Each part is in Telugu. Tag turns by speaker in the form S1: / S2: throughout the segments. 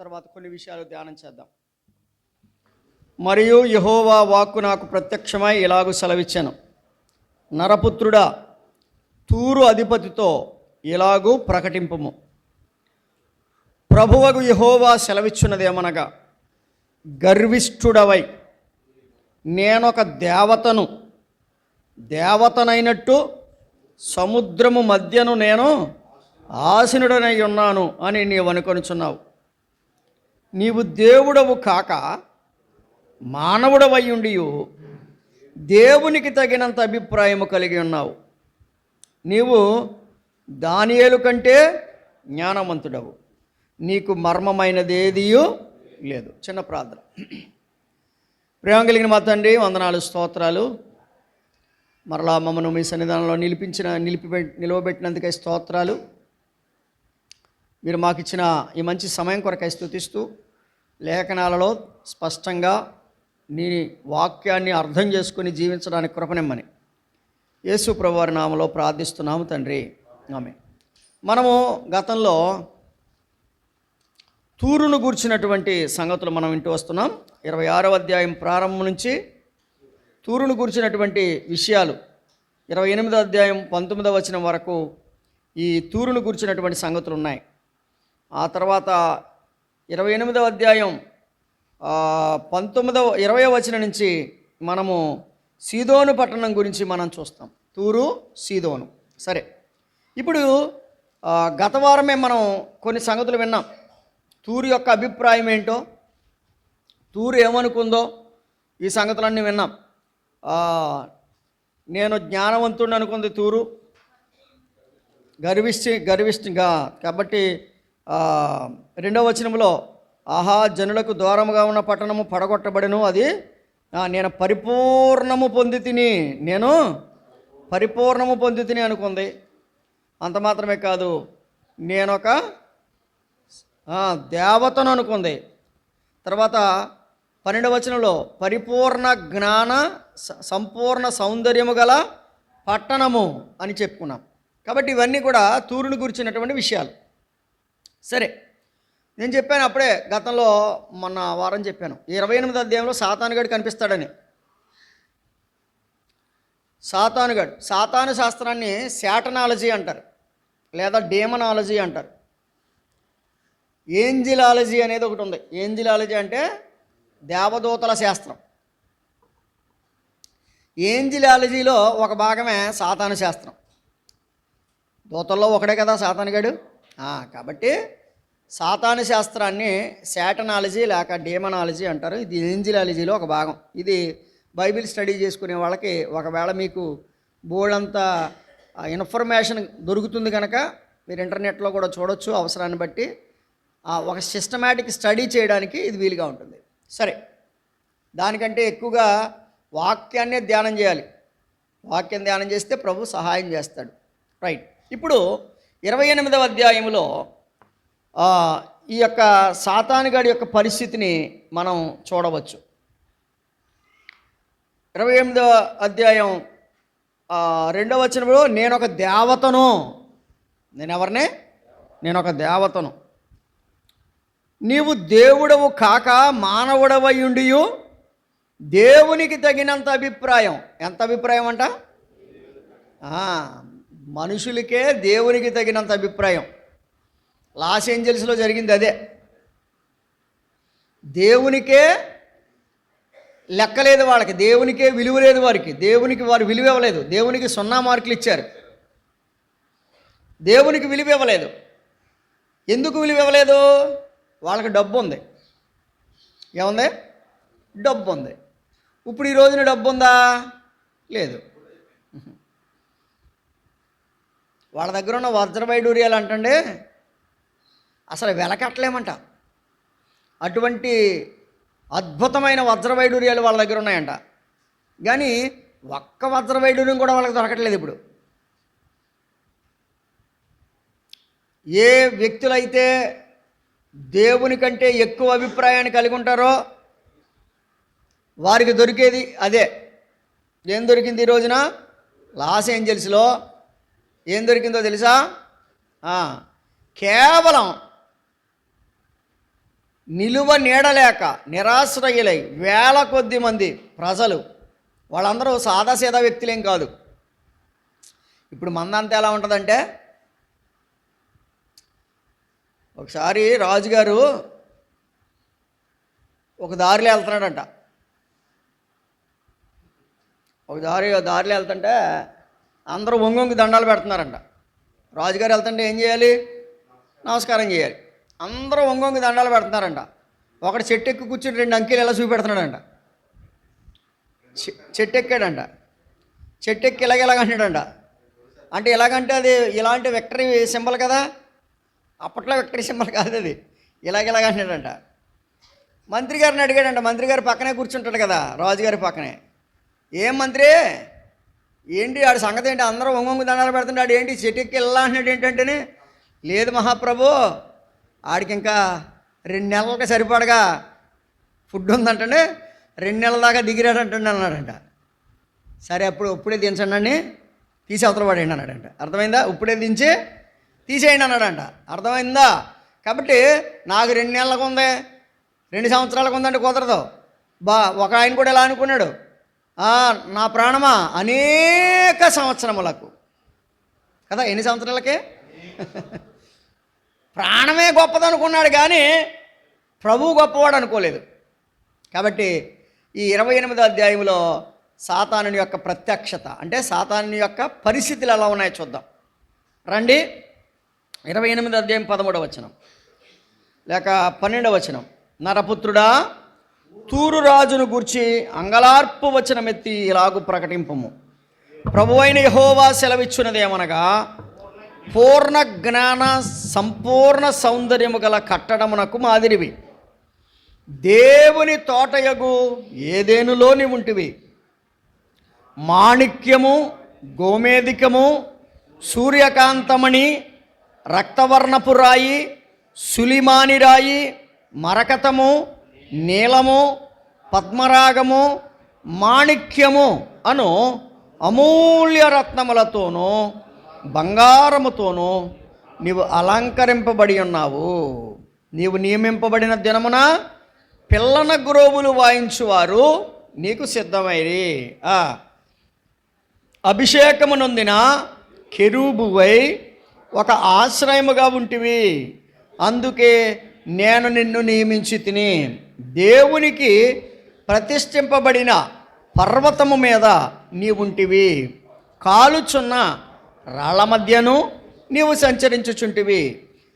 S1: తర్వాత కొన్ని విషయాలు ధ్యానం చేద్దాం. మరియు యెహోవా వాక్కు నాకు ప్రత్యక్షమై ఇలాగు సెలవిచ్చాను, నరపుత్రుడా, తూరు అధిపతితో ఇలాగూ ప్రకటింపుము, ప్రభువగు యెహోవా సెలవిచ్చున్నదేమనగా, గర్విష్ఠుడవై నేనొక దేవతనైనట్టు సముద్రము మధ్యను నేను ఆసీనుడనై ఉన్నాను అని నీవు అనుకొనుచున్నావు. నీవు దేవుడవు కాక మానవుడవై ఉండి దేవునికి తగినంత అభిప్రాయము కలిగి ఉన్నావు. నీవు దానియేలు కంటే జ్ఞానవంతుడవు, నీకు మర్మమైనదేదియూ లేదు. చిన్న ప్రార్థన. ప్రేమ కలిగిన మా తండ్రి, వందనాలు, స్తోత్రాలు. మరలా మమ్మను మీ సన్నిధానంలో నిలవబెట్టినందుకై స్తోత్రాలు. మీరు మాకు ఇచ్చిన ఈ మంచి సమయం కొరకై స్తుతిస్తూ, లేఖనాలలో స్పష్టంగా నీ వాక్యాన్ని అర్థం చేసుకుని జీవించడానికి కృపనిమ్మని యేసు ప్రభువారి నామములో ప్రార్థిస్తున్నాము తండ్రి, ఆమేన్. మనము గతంలో తూరును గూర్చినటువంటి సంగతులు మనం వింటూ వస్తున్నాం. 26వ అధ్యాయం ప్రారంభం నుంచి తూరును గూర్చినటువంటి విషయాలు 28వ అధ్యాయం 19వ వచనం వరకు ఈ తూరును గూర్చినటువంటి సంగతులు ఉన్నాయి. ఆ తర్వాత 28వ అధ్యాయం 20వ వచనం నుంచి మనము సీదోను పట్టణం గురించి మనం చూస్తాం. తూరు, సీదోను. సరే, ఇప్పుడు గత వారమే మనం కొన్ని సంగతులు విన్నాం. తూరు యొక్క అభిప్రాయం ఏంటో, తూరు ఏమనుకుందో, ఈ సంగతులన్నీ విన్నాం. నేను జ్ఞానవంతుడిని అనుకుంది తూరు, గర్విష్ఠిగా. కాబట్టి 2వ వచనంలో, ఆహా, జనులకు దూరముగా ఉన్న పట్టణము పడగొట్టబడెను, అది నేను పరిపూర్ణము పొంది తిని అనుకుంది. అంత మాత్రమే కాదు, నేనొక దేవతను అనుకుంది. తర్వాత 12వ వచనంలో పరిపూర్ణ జ్ఞాన సంపూర్ణ సౌందర్యము గల పట్టణము అని చెప్పుకున్నాం. కాబట్టి ఇవన్నీ కూడా తూరుని గురించినటువంటి విషయాలు. సరే, నేను చెప్పాను అప్పుడే, గతంలో మొన్న వారం చెప్పాను, 28వ అధ్యాయంలో సాతానుగాడు కనిపిస్తాడని. సాతాను శాస్త్రాన్ని శాటనాలజీ అంటారు, లేదా డేమనాలజీ అంటారు. ఏంజిలాలజీ అనేది ఒకటి ఉంది. ఏంజిలాలజీ అంటే దేవదూతల శాస్త్రం. ఏంజిలాలజీలో ఒక భాగమే సాతాను శాస్త్రం. దూతల్లో ఒకడే కదా సాతానుగాడు. కాబట్టి సాతాను శాస్త్రాన్ని శాటనాలజీ లేక డేమనాలజీ అంటారు. ఇది ఏంజిలాలజీలో ఒక భాగం. ఇది బైబిల్ స్టడీ చేసుకునే వాళ్ళకి ఒకవేళ మీకు బోల్డంత ఇన్ఫర్మేషన్ దొరుకుతుంది కనుక మీరు ఇంటర్నెట్లో కూడా చూడొచ్చు. అవసరాన్ని బట్టి ఒక సిస్టమేటిక్ స్టడీ చేయడానికి ఇది వీలుగా ఉంటుంది. సరే, దానికంటే ఎక్కువగా వాక్యాన్నే ధ్యానం చేయాలి. వాక్యం ధ్యానం చేస్తే ప్రభు సహాయం చేస్తాడు. రైట్. ఇప్పుడు 28వ అధ్యాయంలో ఈ యొక్క సాతానుగాడి యొక్క పరిస్థితిని మనం చూడవచ్చు. 28వ అధ్యాయం 2వ వచనంలో, నేనొక దేవతను, నేనొక దేవతను, నీవు దేవుడవు కాక మానవుడవై ఉండి దేవునికి తగినంత అభిప్రాయం. ఎంత అభిప్రాయం అంట? మనుషులకే దేవునికి తగినంత అభిప్రాయం. లాస్ ఏంజల్స్లో జరిగింది అదే. దేవునికే లెక్కలేదు వాళ్ళకి, దేవునికే విలువ లేదు వారికి, దేవునికి వారు విలువ ఇవ్వలేదు. దేవునికి 0 మార్కులు ఇచ్చారు. దేవునికి విలువ ఇవ్వలేదు. ఎందుకు విలువ ఇవ్వలేదు? వాళ్ళకి డబ్బు ఉంది. ఏముంది? డబ్బు ఉంది. ఇప్పుడు ఈ రోజున డబ్బు ఉందా? లేదు. వాళ్ళ దగ్గర ఉన్న వజ్రవైడూర్యాలు అంటండి అసలు వెలకట్టలేమంట. అటువంటి అద్భుతమైన వజ్రవైడూర్యాలు వాళ్ళ దగ్గర ఉన్నాయంట. కానీ ఒక్క వజ్రవైడూర్యం కూడా వాళ్ళకి దొరకట్లేదు ఇప్పుడు. ఏ వ్యక్తులైతే దేవుని కంటే ఎక్కువ అభిప్రాయాన్ని కలిగి ఉంటారో వారికి దొరికేది అదే. ఏం దొరికింది ఈ రోజున? లాస్ ఏంజల్స్లో ఏం దొరికిందో తెలుసా? కేవలం నిలువ నీడలేక నిరాశ్రయులై వేల కొద్ది మంది ప్రజలు, వాళ్ళందరూ సాదాసీదా వ్యక్తులేం కాదు. ఇప్పుడు మందంతా ఎలా ఉంటుందంటే, ఒకసారి రాజుగారు ఒక దారిలో వెళ్తున్నాడంట. ఒక దారిలో వెళ్తుంటే అందరూ వంగొంగి దండాలు పెడుతున్నారంట. రాజుగారు వెళ్తుంటే ఏం చేయాలి? నమస్కారం చేయాలి. అందరూ వంగొంగి దండాలు పెడుతున్నారంట. ఒకడు చెట్టు ఎక్కి కూర్చుని 2 అంకెలు ఎలా చూపెడుతున్నాడంట. చెట్టు ఎక్కాడంట. చెట్టు ఎక్కి ఇలాగంటాడంట. అంటే ఎలాగంటే అది ఇలాంటి విక్టరీ సింబల్ కదా, అప్పట్లో విక్టరీ సింబల్ కాదు అది. ఇలాగంటాడంట. మంత్రి గారిని అడిగాడంట. మంత్రి గారు పక్కనే కూర్చుంటాడు కదా రాజుగారి పక్కనే. ఏం మంత్రి, ఏంటి ఆడి సంగతి ఏంటి? అందరూ వంగొంగి దండాలు పెడుతుంటే ఆడు ఏంటి చెట్టు ఎక్కి ఇలా అంటున్నాడు ఏంటంటేనే, లేదు మహాప్రభు, ఆడికి ఇంకా 2 నెలలకి సరిపడగా ఫుడ్ ఉందంటే 2 నెలల దాకా దిగిరాడంటండి అన్నాడంట. సరే ఇప్పుడే దించండి అని తీసి అవతల పడేయండి అన్నాడంట. అర్థమైందా? ఇప్పుడే దించి తీసేయండి అన్నాడంట. అర్థమైందా? కాబట్టి నాకు 2 నెలలకు ఉంది, 2 సంవత్సరాలకు ఉందంటే కుదరదు. ఒక ఆయన కూడా ఎలా అనుకున్నాడు, నా ప్రాణమా అనేక సంవత్సరములకు కదా. ఎన్ని సంవత్సరాలకే? ప్రాణమే గొప్పదనుకున్నాడు కానీ ప్రభువు గొప్పవాడు అనుకోలేదు. కాబట్టి ఈ 28వ అధ్యాయంలో సాతానుని యొక్క ప్రత్యక్షత, అంటే సాతానుని యొక్క పరిస్థితులు ఎలా ఉన్నాయో చూద్దాం రండి. 28వ అధ్యాయం 13వ వచనం లేక 12వ వచనం. నరపుత్రుడా, తూరు రాజును గూర్చి అంగలార్పు వచనమెత్తి ఇలాగు ప్రకటింపము. ప్రభువైన యెహోవా సెలవిచ్చున్నదేమనగా, పూర్ణ జ్ఞాన సంపూర్ణ సౌందర్యము గల కట్టడమునకు మాదిరివి దేవుని తోటయగు ఏదేనులో నీవుంటివి. మాణిక్యము, గోమేధికము, సూర్యకాంతమణి, రక్తవర్ణపు రాయి, సులిమాని రాయి, మరకతము, నీలము, పద్మరాగము, మాణిక్యము అను అమూల్య రత్నములతోనూ బంగారముతోనూ నీవు అలంకరింపబడి ఉన్నావు. నీవు నియమింపబడిన దినమున పిల్లన గ్రోవులు వాయించువారు నీకు సిద్ధమైరి. అభిషేకము నొందిన కెరూబువై ఒక ఆశ్రయముగా ఉంటివి, అందుకే నేను నిన్ను నియమించి తిని. దేవునికి ప్రతిష్ఠింపబడిన పర్వతము మీద నీవుంటివి, కాలుచున్న రాళ్ల మధ్యను నీవు సంచరించుచుంటివి.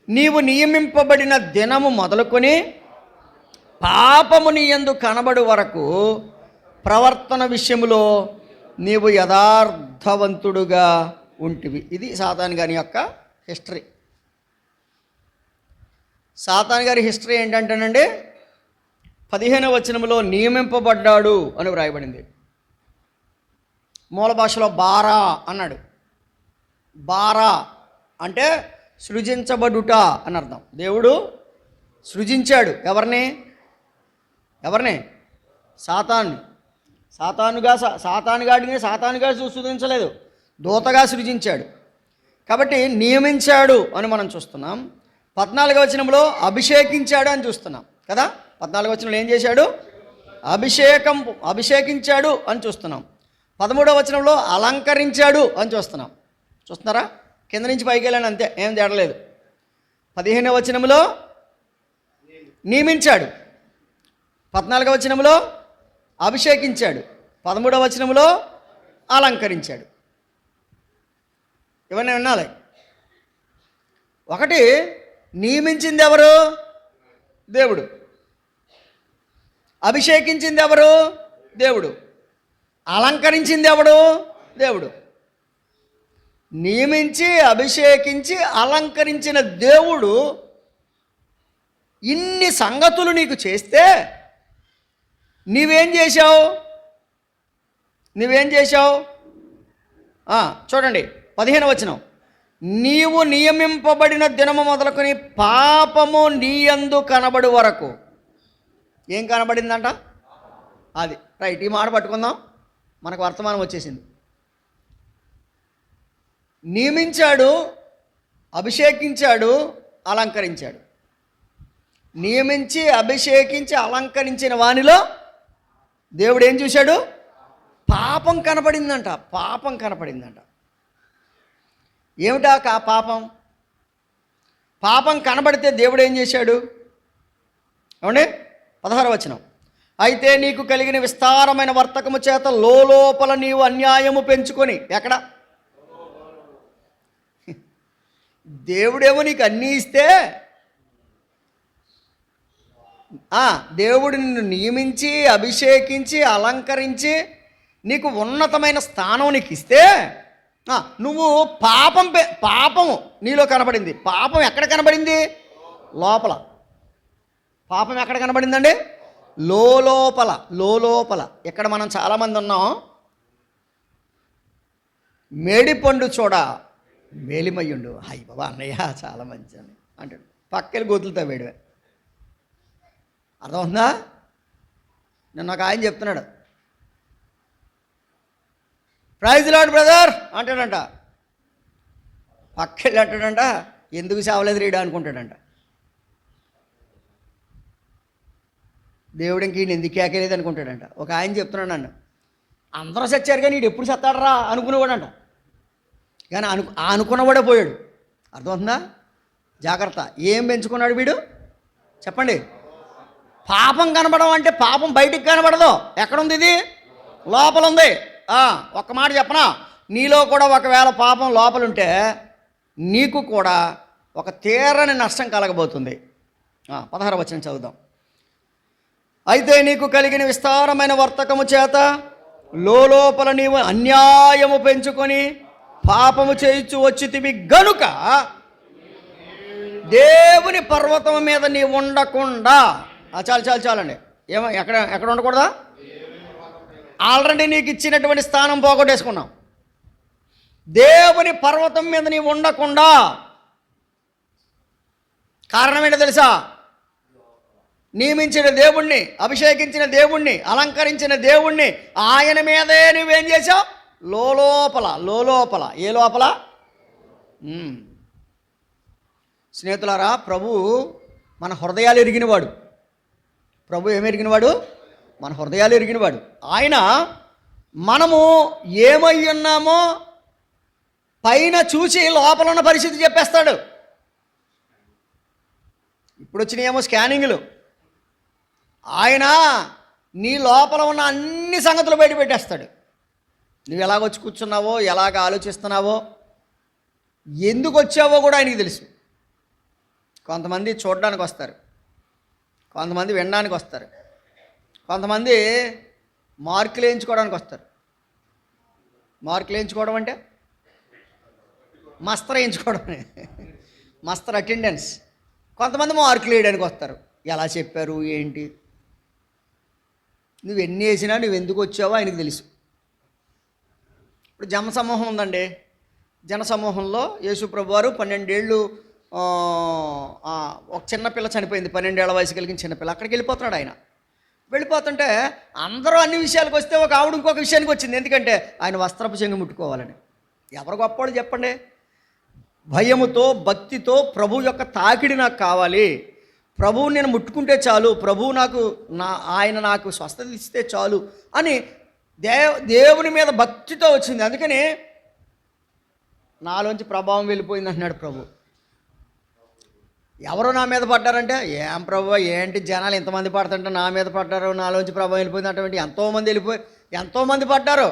S1: నీవు నియమింపబడిన దినము మొదలుకొని పాపము నీ యందు కనబడు వరకు ప్రవర్తన విషయములో నీవు యథార్థవంతుడుగా ఉంటివి. ఇది సాతాను గారి యొక్క హిస్టరీ. సాతాను గారి హిస్టరీ ఏంటంటేనండి, 15వ వచనంలో నియమింపబడ్డాడు అని వ్రాయబడింది. మూల భాషలో బారా అన్నాడు. బారా అంటే సృజించబడుట అని అర్థం. దేవుడు సృజించాడు. ఎవరిని? సాతానుగాడిని సృజించలేదు, దూతగా సృజించాడు. కాబట్టి నియమించాడు అని మనం చూస్తున్నాం. 14వ వచనంలో అభిషేకించాడు అని చూస్తున్నాం కదా. 14వ వచనంలో ఏం చేశాడు? అభిషేకించాడు అని చూస్తున్నాం. 13వ వచనంలో అలంకరించాడు అని చూస్తున్నారా? కింద నుంచి పైకి వెళ్ళాను అంతే, ఏం తేడలేదు. 15వ వచనంలో నియమించాడు, 14వ వచనంలో అభిషేకించాడు, 13వ వచనంలో అలంకరించాడు. ఇవన్నీ వినాలి. ఒకటి, నియమించింది ఎవరు? దేవుడు. అభిషేకించింది ఎవరు? దేవుడు. అలంకరించింది ఎవడు? దేవుడు. నియమించి అభిషేకించి అలంకరించిన దేవుడు ఇన్ని సంగతులు నీకు చేస్తే నువ్వేం చేశావు? చూడండి 15వ వచనం. నీవు నియమింపబడిన దినము మొదలుకొని పాపము నీ యందు కనబడు వరకు. ఏం కనబడిందంట? అది రైట్. ఈ మాట పట్టుకుందాం, మనకు వర్తమానం వచ్చేసింది. నియమించాడు, అభిషేకించాడు, అలంకరించాడు. నియమించి అభిషేకించి అలంకరించిన వానిలో దేవుడు ఏం చూశాడు? పాపం కనపడిందంట. పాపం కనపడిందంట. ఏమిటా పాపం? పాపం కనబడితే దేవుడు ఏం చేశాడు? ఏమండి? 16వ వచనం. అయితే నీకు కలిగిన విస్తారమైన వర్తకము చేత లోపల నీవు అన్యాయము పెంచుకొని. ఎక్కడ? దేవుడేమో నీకు అన్నీ ఇస్తే, దేవుడు నిన్ను నియమించి అభిషేకించి అలంకరించి నీకు ఉన్నతమైన స్థానం నీకు ఇస్తే నువ్వు పాపము నీలో కనబడింది. పాపం ఎక్కడ కనబడింది? లోపల. పాపం ఎక్కడ కనబడిందండి? లోపల. ఇక్కడ మనం చాలామంది ఉన్నాం. మేడిపండు చూడ మేలిమయ్యుండు. అయ్యి బాబా అన్నయ్య చాలా మంచి అని అంటాడు. పక్కకి గొతులుతా వేడివే. అర్థమవుతుందా? నిన్న ఒక ఆయన చెప్తున్నాడు, ప్రైజ్ లార్డ్ బ్రదర్ అంటాడంట. పక్కెళ్ళి అంటాడంట, ఎందుకు చావలేదు రీడా అనుకుంటాడంట. దేవుడు ఇంక ఈయన ఎందుకు కేకలేదు అనుకుంటాడంట. ఒక ఆయన చెప్తున్నాడు, నన్ను అందరూ చచ్చారు కానీ వీడు ఎప్పుడు చస్తాడరా అనుకునేవాడంట. కానీ అనుకున్నవాడే పోయాడు. అర్థమవుతుందా? జాగ్రత్త. ఏం పెంచుకున్నాడు వీడు? చెప్పండి. పాపం కనబడడం అంటే పాపం బయటికి కనబడదు. ఎక్కడుంది? ఇది లోపల ఉంది. ఒక్క మాట చెప్పనా, నీలో కూడా ఒకవేళ పాపం లోపలుంటే నీకు కూడా ఒక తీరని నష్టం కలగబోతుంది. 16వ వచనం చదువుదాం. అయితే నీకు కలిగిన విస్తారమైన వర్తకము చేత లోపల నీవు అన్యాయము పెంచుకొని పాపము చేయించు వచ్చితివి గనుక దేవుని పర్వతం మీద నీవు ఉండకుండా. చాలండి. ఎక్కడ ఉండకూడదా? ఆల్రెడీ నీకు ఇచ్చినటువంటి స్థానం పోగొట్టేసుకున్నావు. దేవుని పర్వతం మీద నీవు ఉండకుండా. కారణం ఏంటో తెలుసా? నియమించిన దేవుణ్ణి, అభిషేకించిన దేవుణ్ణి, అలంకరించిన దేవుణ్ణి, ఆయన మీదే నువ్వేం చేసావు? లోపల. ఏ లోపల? స్నేహితులారా, ప్రభు మన హృదయాలు ఎరిగినవాడు. ప్రభు ఏమి ఎరిగినవాడు? మన హృదయాలు ఎరిగినవాడు. ఆయన మనము ఏమై ఉన్నామో పైన చూసి లోపల ఉన్న పరిస్థితి చెప్పేస్తాడు. ఇప్పుడు వచ్చినాయేమో స్కానింగ్లు. ఆయన నీ లోపల ఉన్న అన్ని సంగతులు బయట పెట్టేస్తాడు. నువ్వు ఎలాగొచ్చి కూర్చున్నావో, ఎలాగ ఆలోచిస్తున్నావో, ఎందుకు వచ్చావో కూడా ఆయనకి తెలుసు. కొంతమంది చూడడానికి వస్తారు, కొంతమంది వినడానికి వస్తారు, కొంతమంది మార్కులు వేయించుకోవడానికి వస్తారు. మార్కులు వేయించుకోవడం అంటే మస్తర్ వేయించుకోవడమే, మస్తర్ అటెండెన్స్. కొంతమంది మార్కులు వేయడానికి వస్తారు. ఎలా చెప్పారు ఏంటి, నువ్వు ఎన్ని వేసినా నువ్వు ఎందుకు వచ్చావో ఆయనకు తెలుసు. ఇప్పుడు జనసమూహం ఉందండి. జనసమూహంలో యేసుప్రభు వారు 12 ఏళ్ళు ఒక చిన్నపిల్ల చనిపోయింది. 12 ఏళ్ల వయసు కలిగిన చిన్నపిల్ల. అక్కడికి వెళ్ళిపోతున్నాడు ఆయన. వెళ్ళిపోతుంటే అందరూ అన్ని విషయాలకు వస్తే ఒక ఆవిడ ఇంకొక విషయానికి వచ్చింది. ఎందుకంటే ఆయన వస్త్రపు చెంగు ముట్టుకోవాలని. ఎవరు గొప్పవాడు చెప్పండి? భయముతో భక్తితో ప్రభు యొక్క తాకిడి నాకు కావాలి, ప్రభువు నేను ముట్టుకుంటే చాలు, ప్రభువు ఆయన నాకు స్వస్థత ఇస్తే చాలు అని దేవుని మీద భక్తితో వచ్చింది. అందుకని నాలోంచి ప్రభావం వెళ్ళిపోయింది అంటున్నాడు ప్రభు. ఎవరు నా మీద పడ్డారంటే, ఏం ప్రభు ఏంటి జనాలు ఎంతమంది పడుతుంటే నా మీద పడ్డారు, నాలోంచి ప్రభావం వెళ్ళిపోయింది అటువంటి ఎంతోమంది పడ్డారు,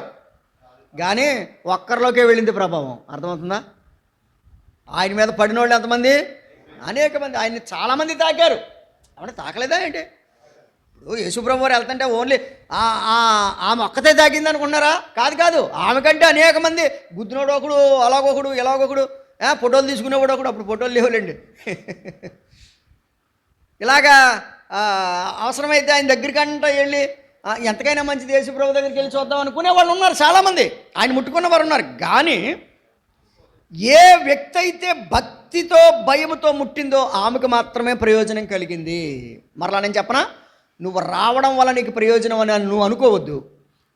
S1: కానీ ఒక్కరిలోకే వెళ్ళింది ప్రభావం. అర్థమవుతుందా? ఆయన మీద పడిన వాళ్ళు ఎంతమంది? అనేక మంది. ఆయన్ని చాలామంది తాకారు. అవునా? తాకలేదా ఏంటి? ఇప్పుడు యేసుప్రభు వారు వెళ్తుంటే ఓన్లీ ఆమె ఒక్కతే తాకింది అనుకున్నారా? కాదు. ఆమె కంటే అనేక మంది, గుద్దినోడు ఒకడు, అలాగొకడు, ఎలాగొకడు, ఫోటోలు తీసుకునేవాడు ఒకడు. అప్పుడు ఫోటోలు లేవులేండి. ఇలాగా అవసరమైతే ఆయన దగ్గరికంట వెళ్ళి ఎంతకైనా మంచిది యేసుప్రభు దగ్గరికి వెళ్ళి చూద్దాం అనుకునే వాళ్ళు ఉన్నారు చాలామంది. ఆయన ముట్టుకున్న వారు ఉన్నారు. కానీ ఏ వ్యక్తి అయితే భక్తితో భయముతో ముట్టిందో ఆమెకు మాత్రమే ప్రయోజనం కలిగింది. మరలా నేను చెప్పనా, నువ్వు రావడం వల్ల నీకు ప్రయోజనం అని నువ్వు అనుకోవద్దు.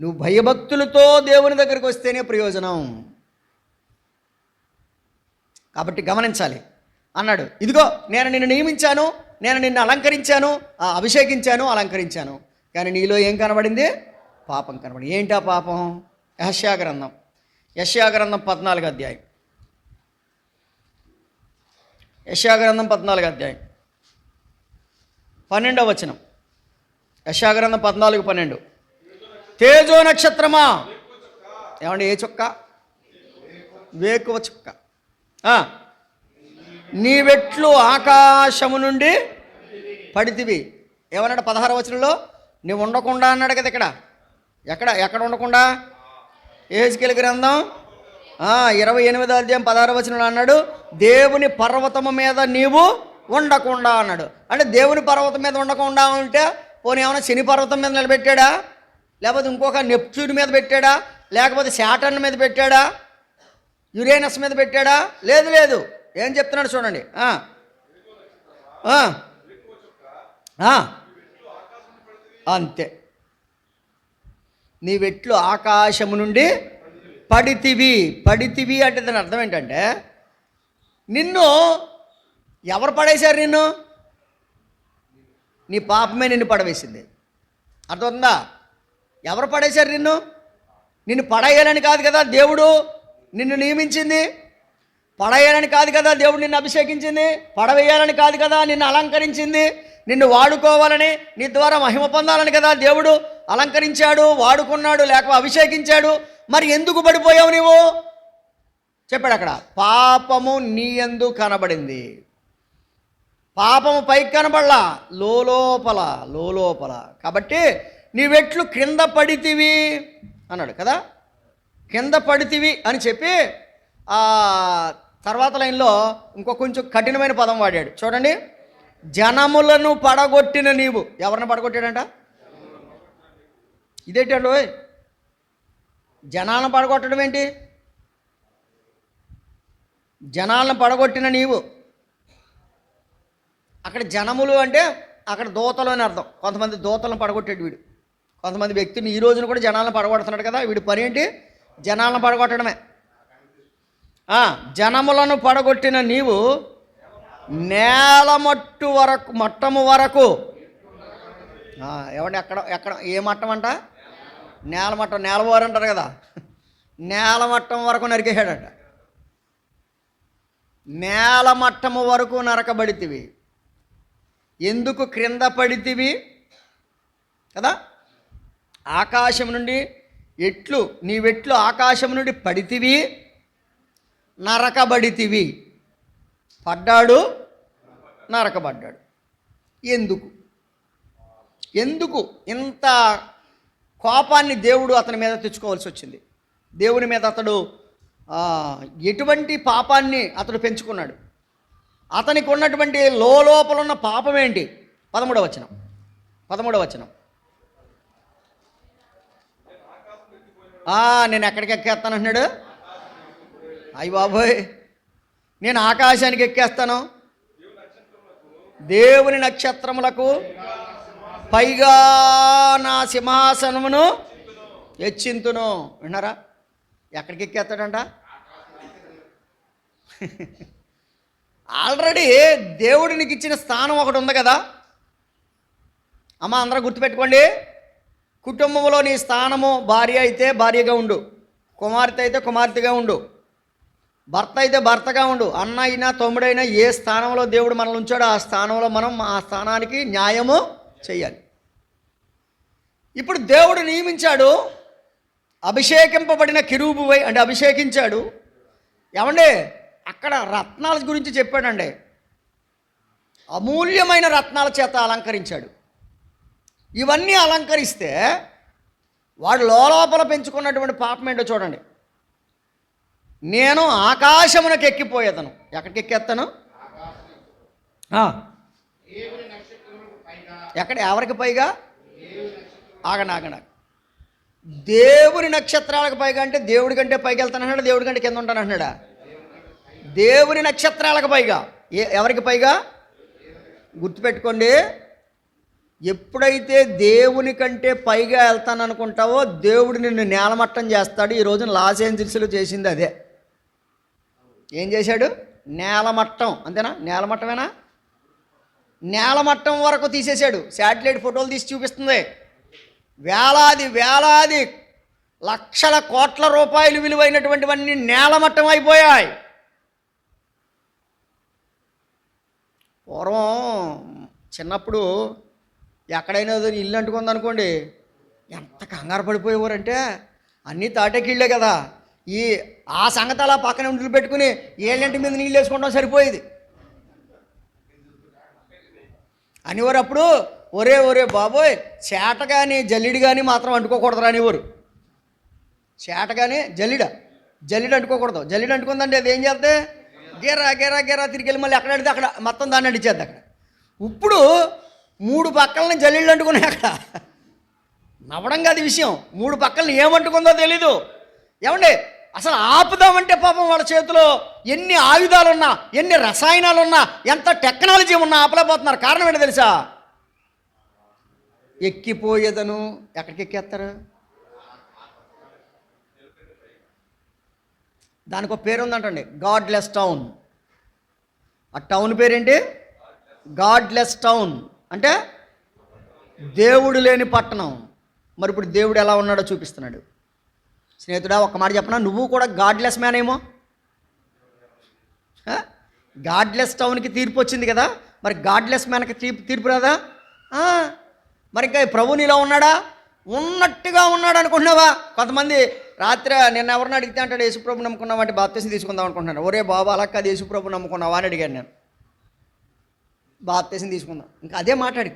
S1: నువ్వు భయభక్తులతో దేవుని దగ్గరికి వస్తేనే ప్రయోజనం. కాబట్టి గమనించాలి. అన్నాడు, ఇదిగో నేను నిన్ను నియమించాను, నేను నిన్ను అలంకరించాను, అభిషేకించాను, అలంకరించాను. కానీ నీలో ఏం కనబడింది? పాపం కనబడింది. ఏంటి ఆ పాపం? యెషయా గ్రంథం 14 అధ్యాయం. యెషయా గ్రంథం 14 అధ్యాయం 12వ వచనం. యెషయా గ్రంథం 14:12. తేజో నక్షత్రమా, ఏమండి ఏ చుక్క? వేకువ చుక్క. నీవెట్లు ఆకాశము నుండి పడితివి. ఏమన్నాడు 16వ వచనంలో? నీవు ఉండకుండా అన్నాడు కదా. ఎక్కడ ఉండకుండా? యెహెజ్కేలు గ్రంథం 28వ అధ్యాయం 16వ వచనంలో అన్నాడు, దేవుని పర్వతము మీద నీవు ఉండకుండా అన్నాడు. అంటే దేవుని పర్వతం మీద ఉండకుండా ఉంటే పోనీ ఏమైనా శని పర్వతం మీద నిలబెట్టాడా? లేకపోతే ఇంకొక నెప్ట్యూన్ మీద పెట్టాడా? లేకపోతే శాటర్న్ మీద పెట్టాడా? యురేనస్ మీద పెట్టాడా? లేదు. ఏం చెప్తున్నాడు చూడండి. అంతే. నీవెట్లు ఆకాశము నుండి పడితివి అంటే దాని అర్థం ఏంటంటే, నిన్ను ఎవరు పడేశారు? నీ పాపమే నిన్ను పడవేసింది. అర్థమవుతుందా? ఎవరు పడేశారు నిన్ను పడేయాలని కాదు కదా దేవుడు నిన్ను నియమించింది. పడేయాలని కాదు కదా దేవుడు నిన్ను అభిషేకించింది. పడవేయాలని కాదు కదా నిన్ను అలంకరించింది. నిన్ను వాడుకోవాలని, నీ ద్వారా మహిమ పొందాలని కదా దేవుడు అలంకరించాడు, వాడుకున్నాడు, లేక అభిషేకించాడు. మరి ఎందుకు పడిపోయావు నీవు? చెప్పాడు అక్కడ. పాపము నీ యందు కనబడింది. పాపము పైకి కనబడలా, లోపల. కాబట్టి నీవెట్లు క్రింద పడితివి అన్నాడు కదా. కింద పడితివి అని చెప్పి తర్వాత లైన్లో కొంచెం కఠినమైన పదం వాడాడు చూడండి. జనములను పడగొట్టిన నీవు. ఎవరిని పడగొట్టాడంట? ఇదేంటండి? జనాలను పడగొట్టడం ఏంటి? జనాలను పడగొట్టిన నీవు. అక్కడ జనములు అంటే అక్కడ దూతలు అని అర్థం. కొంతమంది దూతలను పడగొట్టాడు వీడు. కొంతమంది వ్యక్తిని ఈ రోజున కూడా జనాలను పడగొడుతున్నాడు కదా. వీడి పని ఏంటి? జనాలను పడగొట్టడమే. జనములను పడగొట్టిన నీవు మట్టము వరకు. ఏమంటే ఎక్కడ ఏ మట్టం అంట? నేల మట్టం. నేలవారు అంటారు కదా. నేల మట్టం వరకు నరికేశాడట. నేల మట్టము వరకు నరకబడితివి. ఎందుకు క్రింద పడితివి కదా? ఆకాశం నుండి నీవెట్లు ఆకాశం నుండి పడితివి, నరకబడితివి. పడ్డాడు, నరకబడ్డాడు. ఎందుకు ఇంత కోపాన్ని దేవుడు అతని మీద తెచ్చుకోవాల్సి వచ్చింది? దేవుని మీద అతడు ఎటువంటి పాపాన్ని అతడు పెంచుకున్నాడు? అతనికి ఉన్నటువంటి లోపల ఉన్న పాపం ఏంటి? 13వ వచనం. నేను ఎక్కడికి ఎక్కేస్తానంటున్నాడు? అయ్య బాబోయ్, నేను ఆకాశానికి ఎక్కేస్తాను, దేవుని నక్షత్రములకు పైగా నా సింహాసనమును హెచ్చింతును. విన్నారా? ఎక్కడికి ఎక్కేస్తాడంట? ఆల్రెడీ దేవుడు నీకు ఇచ్చిన స్థానం ఒకటి ఉంది కదా. అందరూ గుర్తుపెట్టుకోండి. కుటుంబంలో నీ స్థానము భార్య అయితే భార్యగా ఉండు, కుమార్తె అయితే కుమార్తెగా ఉండు, భర్త అయితే భర్తగా ఉండు, అన్న అయినా తమ్ముడైనా ఏ స్థానంలో దేవుడు మనల్ని ఉంచాడో ఆ స్థానంలో మనం ఆ స్థానానికి న్యాయము చేయాలి. ఇప్పుడు దేవుడు నియమించాడు, అభిషేకింపబడిన కెరూబువై అంటే అభిషేకించాడు. ఏమండి అక్కడ రత్నాల గురించి చెప్పాడండి. అమూల్యమైన రత్నాల చేత అలంకరించాడు. ఇవన్నీ అలంకరిస్తే వాడు లోపల పెంచుకున్నటువంటి పాపం ఏంటో చూడండి. నేను ఆకాశమునకు ఎక్కిపోయేదను. ఎక్కడికి ఎక్కేస్తాను? ఎవరికి పైగా? ఆగండి. దేవుని నక్షత్రాలకు పైగా అంటే దేవుడి కంటే పైకి వెళ్తానన్నాడా? దేవుడి కంటే కింద ఉంటానంటున్నాడా? దేవుని నక్షత్రాలకు పైగా. ఎవరికి పైగా? గుర్తుపెట్టుకోండి. ఎప్పుడైతే దేవుని కంటే పైగా వెళ్తాననుకుంటావో దేవుడు నిన్ను నేలమట్టం చేస్తాడు. ఈ రోజున లాస్ ఏంజల్స్లో చేసింది అదే. ఏం చేశాడు? నేలమట్టం. అంతేనా? నేలమట్టమేనా? నేలమట్టం వరకు తీసేశాడు. శాటిలైట్ ఫోటోలు తీసి చూపిస్తుంది. వేలాది వేలాది లక్షల కోట్ల రూపాయలు విలువైనటువంటివన్నీ నేలమట్టం అయిపోయాయి. పూర్వం చిన్నప్పుడు ఎక్కడైనా ఇల్లు అంటుకుందనుకోండి, ఎంత కంగారు పడిపోయేవారంటే అన్నీ తాటేకిళ్ళే కదా, ఆ సంగతి అలా పక్కన ఉండి పెట్టుకుని ఏళ్ళంటి మీద నీళ్ళు వేసుకోవడం సరిపోయేది అనేవారు. అప్పుడు ఒరే బాబోయ్, చేట కానీ జల్లిడి కానీ మాత్రం అంటుకోకూడదురా అనేవారు. చేట కానీ జల్లిడి అంటుకోకూడదు. జల్లిడి అంటుకుందంటే అది ఏం చేస్తే గేరా తిరిగి వెళ్ళి మళ్ళీ ఎక్కడ అడితే అక్కడ మొత్తం దాన్ని అడిచేద్ది అక్కడ. ఇప్పుడు 3 పక్కలని జల్లిళ్ళు అంటుకున్నాయి. అక్కడ నవ్వడం కాదు విషయం, 3 పక్కలని ఏమంటుకుందో తెలీదు. ఏమండి, అసలు ఆపుదామంటే పాపం వాళ్ళ చేతిలో ఎన్ని ఆయుధాలున్నా, ఎన్ని రసాయనాలున్నా, ఎంత టెక్నాలజీ ఉన్నా ఆపలేకపోతున్నారు. కారణం ఏంటో తెలుసా? ఎక్కిపోయేదను. ఎక్కడికి ఎక్కేస్తారు? దానికి ఒక పేరు ఉందంటండి, గాడ్లెస్ టౌన్. ఆ టౌన్ పేరేంటి? Godless town. అంటే దేవుడు లేని పట్టణం. మరి ఇప్పుడు దేవుడు ఎలా ఉన్నాడో చూపిస్తున్నాడు. స్నేహితుడా, ఒక్క మాట చెప్పనా, నువ్వు కూడా గాడ్లెస్ మ్యాన్ ఏమో. గాడ్లెస్ టౌన్కి తీర్పు వచ్చింది కదా, మరి గాడ్లెస్ మ్యాన్కి తీర్పు రాదా? మరి ఇంకా ప్రభు నీలో ఉన్నాడా? ఉన్నట్టుగా ఉన్నాడు అనుకుంటున్నావా? కొంతమంది రాత్రి నిన్న ఎవరిని అడిగితే అంటాడు, యేసుప్రభు నమ్ముకున్నావా అంటే బాప్తీసం తీసుకుందాం అనుకుంటున్నాను. ఒరే బాబు, అలా కాదు, యేసుప్రభు నమ్ముకున్నావా అని అడిగాను నేను. బాప్తీసం తీసుకుందాం, ఇంకా అదే మాట్లాడి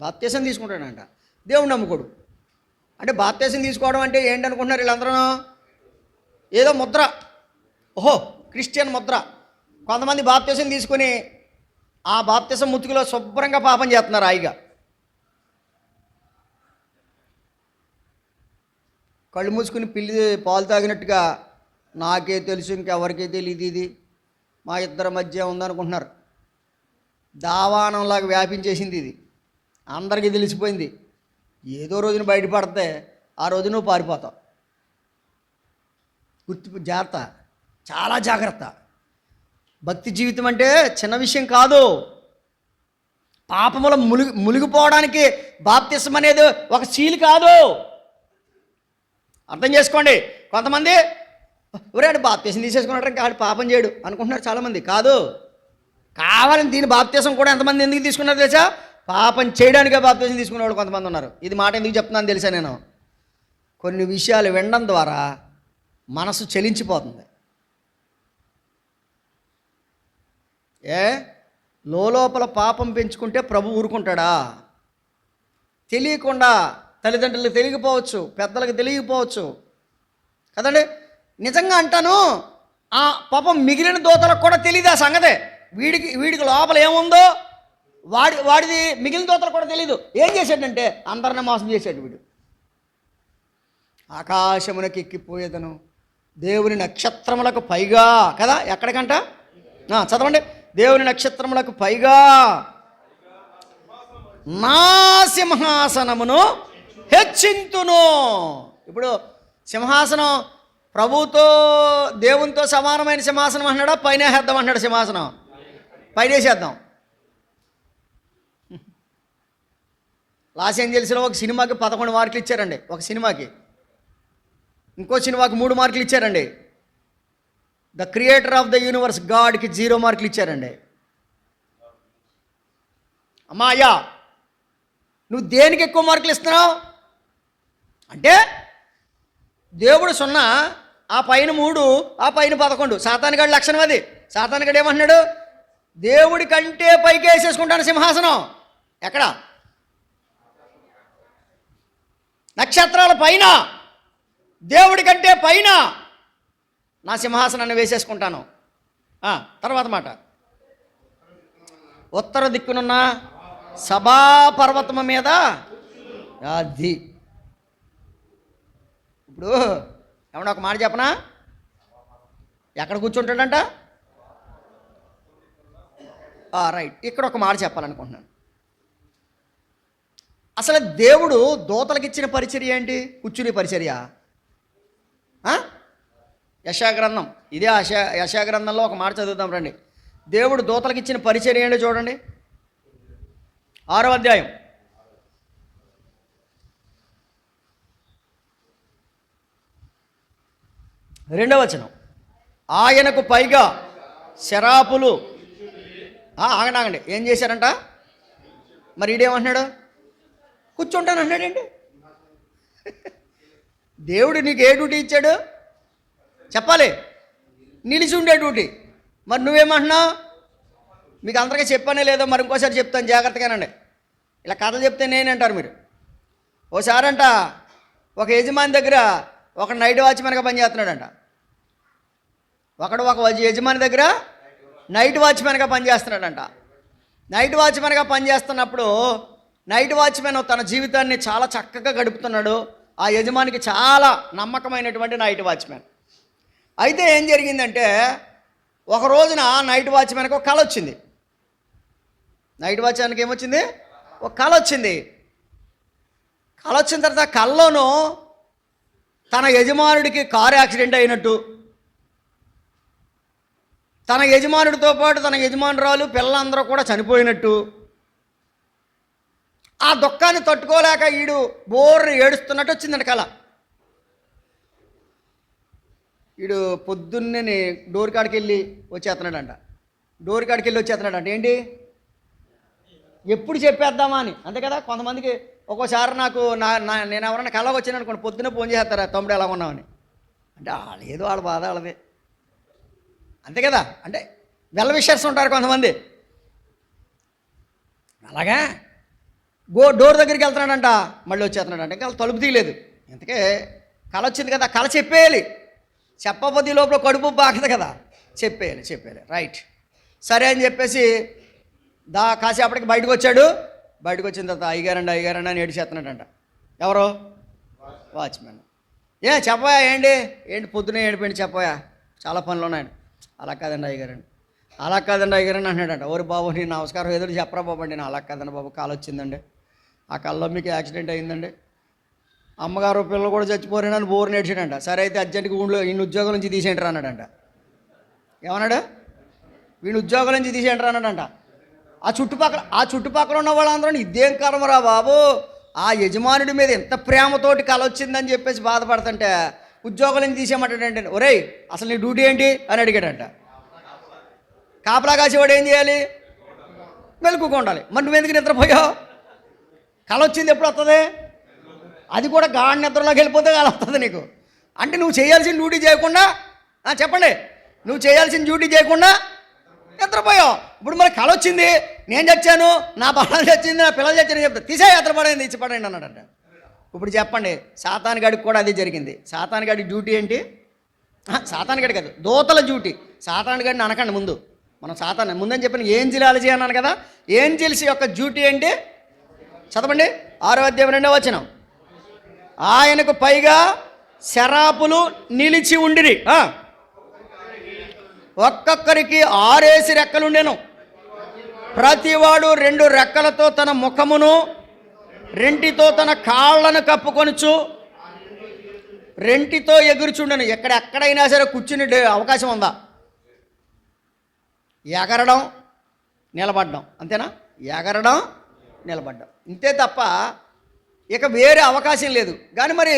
S1: బాప్తీసం తీసుకుంటాడంట, దేవుడు నమ్ముకోడు. అంటే బాప్తీసం తీసుకోవడం అంటే ఏంటనుకుంటున్నారు వీళ్ళందరూ? ఏదో ముద్ర, ఓహో క్రిస్టియన్ ముద్ర. కొంతమంది బాప్తీసం తీసుకుని ఆ బాప్తీసం ముతుకులో శుభ్రంగా పాపం చేస్తున్నారు హాయిగా. కళ్ళు మూసుకుని పిల్లి పాలు తాగినట్టుగా, నాకే తెలుసు ఇంకెవరికీ తెలియదు, ఇది మా ఇద్దరి మధ్య ఉందనుకుంటున్నారు. దావానంలాగా వ్యాపించేసింది ఇది, అందరికీ తెలిసిపోయింది. ఏదో రోజున బయటపడితే ఆ రోజు నువ్వు పారిపోతావు. జాగ్రత్త, చాలా జాగ్రత్త. భక్తి జీవితం అంటే చిన్న విషయం కాదు. పాపముల మునిగిపోవడానికి బాప్తిసం అనేది ఒక సీల్ కాదు. అర్థం చేసుకోండి. కొంతమంది ఎవరైనా బాప్తీసం తీసేసుకున్నట్టు ఇంకా పాపం చేయడు అనుకుంటున్నారు చాలామంది. కాదు, కావాలని దీని బాప్తీసం కూడా ఎంతమంది ఎందుకు తీసుకున్నారు తెలుసా? పాపం చేయడానికే బాప్తీసం తీసుకునేవాళ్ళు కొంతమంది ఉన్నారు. ఇది మాట ఎందుకు చెప్తున్నాను తెలుసా? నేను కొన్ని విషయాలు వినడం ద్వారా మనసు చలించిపోతుంది. లోపల పాపం పెంచుకుంటే ప్రభు ఊరుకుంటాడా? తెలియకుండా, తల్లిదండ్రులకు తెలియకపోవచ్చు, పెద్దలకు తెలియకపోవచ్చు కదండి. నిజంగా అంటాను, ఆ పాపం మిగిలిన దోతలకు కూడా తెలియదు ఆ సంగతే. వీడికి లోపల ఏముందో వాడిది మిగిలిన దోతలకు కూడా తెలియదు. ఏం చేశాడంటే అందరిని మోసం చేశాడు వీడు. ఆకాశమునకి ఎక్కిపోయేదను, దేవుని నక్షత్రములకు పైగా కదా. ఎక్కడికంట చదవండి. దేవుని నక్షత్రములకు పైగా నా సింహాసనమును హెచ్చింతును. ఇప్పుడు సింహాసనం ప్రభుతో దేవునితో సమానమైన సింహాసనం అన్నాడా? పైన వేద్దాం అన్నాడు. సింహాసనం పైన వేసేద్దాం. లాస్ ఏంజల్స్లో ఒక సినిమాకి 11 మార్కులు ఇచ్చారండి. ఒక సినిమాకి. ఇంకో సినిమాకి 3 మార్కులు ఇచ్చారండి. The creator of the universe గాడ్కి 0 మార్కులు ఇచ్చారండి. అమ్మా అయ్యా, నువ్వు దేనికి ఎక్కువ మార్కులు ఇస్తున్నావు అంటే, దేవుడు 0, ఆ పైన 3, ఆ పైన 11. సాతానుగాడి లక్షణం అది. సాతానుగాడు ఏమంటున్నాడు? దేవుడి కంటే పైకి వేసేసుకుంటాను సింహాసనం. ఎక్కడ? నక్షత్రాల పైన, దేవుడి కంటే పైన నా సింహాసనాన్ని వేసేసుకుంటాను. తర్వాత మాట, ఉత్తర దిక్కునున్న సభాపర్వతము మీద అది. ఇప్పుడు ఏమన్నా ఒక మాట చెప్పనా? ఎక్కడ కూర్చుంటాడంట? రైట్, ఇక్కడ ఒక మాట చెప్పాలనుకుంటున్నాను. అసలు దేవుడు దూతలకు ఇచ్చిన పరిచర్య ఏంటి? కూర్చునే పరిచర్య. యెషయా ఇదే యెషయా గ్రంథంలో ఒక మాట చదువుతాం రండి. దేవుడు దూతలకు ఇచ్చిన పరిచర్య ఏంటో చూడండి. 6వ అధ్యాయం 2వ వచనం. ఆయనకు పైగా శరాపులు ఆగండి ఏం చేశారంట? మరి ఈడేమంటున్నాడు? కూర్చుంటాను అన్నాడండి. దేవుడు నీకు ఏ డ్యూటీ ఇచ్చాడు చెప్పాలి? నిలిచి ఉండే డ్యూటీ. మరి నువ్వేమంటున్నావు? మీకు అందరికీ చెప్పానే లేదో, మరి ఇంకోసారి చెప్తాను జాగ్రత్తగానండి. ఇలా కథలు చెప్తే నేనంటారు మీరు. ఓసారంట ఒక యజమాని దగ్గర ఒక నైట్ వాచ్మెన్గా పనిచేస్తున్నాడంట. ఒక యజమాని దగ్గర నైట్ వాచ్మెన్గా పనిచేస్తున్నాడంట. నైట్ వాచ్మెన్గా పనిచేస్తున్నప్పుడు నైట్ వాచ్మెన్ తన జీవితాన్ని చాలా చక్కగా గడుపుతున్నాడు. ఆ యజమానికి చాలా నమ్మకమైనటువంటి నైట్ వాచ్మెన్. అయితే ఏం జరిగిందంటే, ఒక రోజున నైట్ వాచ్మెన్కి ఒక కళ వచ్చింది. నైట్ వాచ్మెన్కి ఏమొచ్చింది? ఒక కళ వచ్చింది. కళ వచ్చిన తర్వాత కళ్ళలోనూ తన యజమానుడికి కారు యాక్సిడెంట్ అయినట్టు, తన యజమానుడితో పాటు తన యజమానురాలు పిల్లలందరూ కూడా చనిపోయినట్టు, ఆ దుఃఖాన్ని తట్టుకోలేక ఈడు బోర్ని ఏడుస్తున్నట్టు వచ్చిందంట కళ. వీడు పొద్దున్నే డోర్ కాడికి వెళ్ళి వచ్చేస్తున్నాడంట. ఏంటి ఎప్పుడు చెప్పేద్దామా అని, అంతే కదా. కొంతమందికి ఒక్కోసారి నాకు నేను ఎవరైనా కళకు వచ్చాను అనుకోండి, పొద్దున్నే ఫోన్ చేస్తారా తమ్ముడు ఎలా ఉన్నామని. అంటే ఏదో వాళ్ళ బాధ వాళ్ళదే, అంతే కదా. అంటే వెల్ విషర్స్ ఉంటారు కొంతమంది. అలాగా డోర్ దగ్గరికి వెళ్తున్నాడంట, మళ్ళీ వచ్చేస్తున్నాడంట. ఇంకా తలుపు తీయలేదు. ఇంతకే కళ వచ్చింది కదా, కళ చెప్పేయాలి. చెప్పబోద్ది లోపల కడుపు బాగదు కదా, చెప్పేయాలి. రైట్ సరే అని చెప్పేసి కాసేపటికి బయటకు వచ్చాడు. బయటకు వచ్చిన తర్వాత అయ్యగారండి అని ఏడిచేస్తున్నాడంట. ఎవరు? వాచ్మెన్. చెప్పోయా ఏంటి పొద్దునే ఏడిపోయింది చెప్పోయా, చాలా పనులు ఉన్నాయండి. అలా కాదండి అయ్యగారండి అంటున్నాడంట. ఓరి బాబు నేను నమస్కారం ఎదురు చెప్పరా బాబు అండి, నేను అలా కాదండి బాబు, కాలు వచ్చిందండి, ఆ కళ్ళలో మీకు యాక్సిడెంట్ అయిందండి, అమ్మగారు పిల్లలు కూడా చచ్చిపోయానని బోరు నేర్చాడంట. సరే అయితే అర్జెంట్గా ఈయన ఉద్యోగం నుంచి తీసేయండి అన్నాడంట. ఏమన్నాడు? వీడిని ఉద్యోగం నుంచి తీసేయండి అన్నాడంట. ఆ చుట్టుపక్కల ఉన్న వాళ్ళందరూ ఇదేం కర్మరా బాబు, ఆ యజమానుడి మీద ఎంత ప్రేమతోటి కళ వచ్చిందని చెప్పేసి బాధపడుతుంటే ఉద్యోగం నుంచి తీసేయమంటాడంటే, ఒరేయ్ అసలు నీ డ్యూటీ ఏంటి అని అడిగాడంట. కాపలా కాసేవాడు ఏం చేయాలి? మెలకుగా ఉండాలి. మరి నువ్వెందుకు నిద్రపోయావు? కళ వచ్చింది ఎప్పుడు వస్తుంది? అది కూడా గాఢ నిద్రలోకి వెళ్ళిపోతే కళ వస్తుంది నీకు. అంటే నువ్వు చేయాల్సిన డ్యూటీ చేయకుండా, చెప్పండి, నువ్వు చేయాల్సిన డ్యూటీ చేయకుండా నిద్రపోయావు. ఇప్పుడు మరి కళ వచ్చింది, నేను చచ్చాను, నా బాణాలు చచ్చింది, నా పిల్లలు చచ్చాను చెప్తా, తీసే నిద్రపడేది ఇచ్చిపడండి అన్నాడంట. ఇప్పుడు చెప్పండి, సాతానుగాడికి కూడా అదే జరిగింది. సాతానుగాడి డ్యూటీ ఏంటి? సాతానుగాడి కాదు, దూతల డ్యూటీ. సాతానుగాడిని అనకండి ముందు, మనం సాతాను ముందని చెప్పిన ఏంజిలాలజీ అన్నాను కదా. ఏంజిల్స్ యొక్క డ్యూటీ ఏంటి? చదవండి 6వ అధ్యాయం 2వ వచనం. ఆయనకు పైగా శరాపులు నిలిచి ఉండిరి, ఒక్కొక్కరికి 6 రెక్కలుండెను, ప్రతివాడు 2 రెక్కలతో తన ముఖమును 2తో తన కాళ్ళను కప్పుకొనుచు 2తో ఎగురుచుండెను. ఎక్కడైనా సరే కూర్చుని అవకాశం ఉందా? ఎగరడం, నిలబడ్డం, అంతేనా? ఎగరడం, నిలబడ్డం, ఇంతే తప్ప ఇక వేరే అవకాశం లేదు. కానీ మరి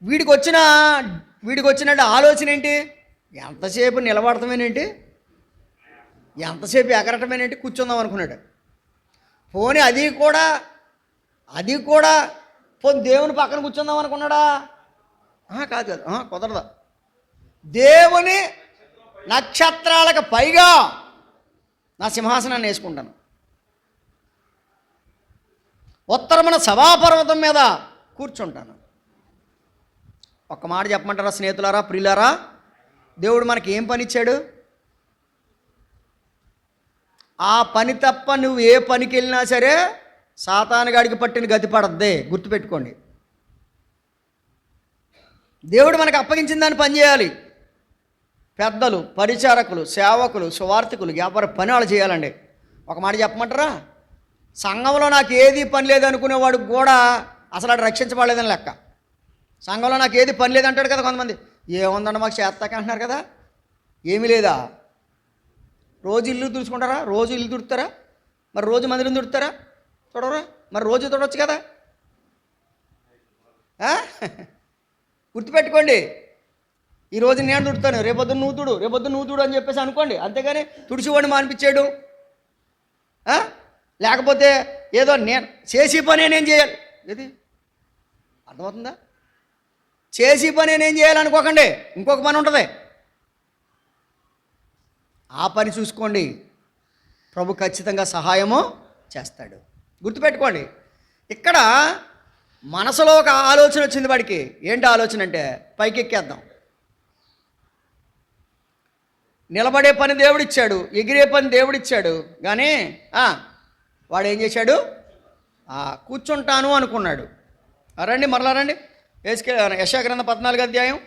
S1: వీడికి వచ్చిన ఆలోచన ఏంటి? ఎంతసేపు నిలబడటమేనేంటి, ఎంతసేపు ఎగరటమేనేంటి, కూర్చుందాం అనుకున్నాడు. పోనీ అది కూడా పోనీ దేవుని పక్కన కూర్చుందాం అనుకున్నాడా? కాదు, కుదరదు. దేవుని నక్షత్రాలకు పైగా నా సింహాసనాన్ని వేసుకుంటాను, ఉత్తరమున సభాపర్వతం మీద కూర్చుంటాను. ఒక్క మాట చెప్పమంటారా స్నేహితులారా, ప్రియులారా? దేవుడు మనకి ఏం పని ఇచ్చాడు? ఆ పని తప్ప నువ్వు ఏ పనికి వెళ్ళినా సరే సాతానుగాడికి పట్టిన గతి పడద్దే, గుర్తుపెట్టుకోండి. దేవుడు మనకు అప్పగించిన దాన్ని పని చేయాలి. పెద్దలు, పరిచారకులు, సేవకులు, సువార్థికులు ఎవరి పని వాళ్ళు చేయాలండి. ఒక మాట చెప్పమంటారా? సంఘంలో నాకు ఏది పని లేదనుకునేవాడు కూడా అసలు అటు రక్షించబడలేదని లెక్క. సంఘంలో నాకు ఏది పని లేదంటాడు కదా కొంతమంది. ఏముందండి మాకు చేస్తాక అంటున్నారు కదా. ఏమీ లేదా? రోజు ఇల్లు తుడుచుకుంటారా? రోజు ఇల్లు తుడుతారా? మరి రోజు మందిరం తుడుతారా? తుడవరా? మరి రోజు తుడవచ్చు కదా. గుర్తుపెట్టుకోండి, ఈరోజు నేను తుడుతాను, రేపొద్దు నువ్వు తుడు అని చెప్పేసి అనుకోండి. అంతేగాని తుడిచివాడిని మానిపించాడు. లేకపోతే ఏదో నేను చేసి పని నేను చేయాలి, ఇది అర్థమవుతుందా? చేసి పని నేను చేయాలనుకోకండి, ఇంకొక పని ఉంటుంది, ఆ పని చూసుకోండి. ప్రభు ఖచ్చితంగా సహాయము చేస్తాడు. గుర్తుపెట్టుకోండి, ఇక్కడ మనసులో ఒక ఆలోచన వచ్చింది వాడికి. ఏంటి ఆలోచన అంటే, పైకి ఎక్కేద్దాం, నిలబడే పని దేవుడిచ్చాడు, ఎగిరే పని దేవుడిచ్చాడు. కానీ వాడు ఏం చేశాడు? కూర్చుంటాను అనుకున్నాడు. రండి మరలా రండి, యెషయా గ్రంథం 14వ అధ్యాయం.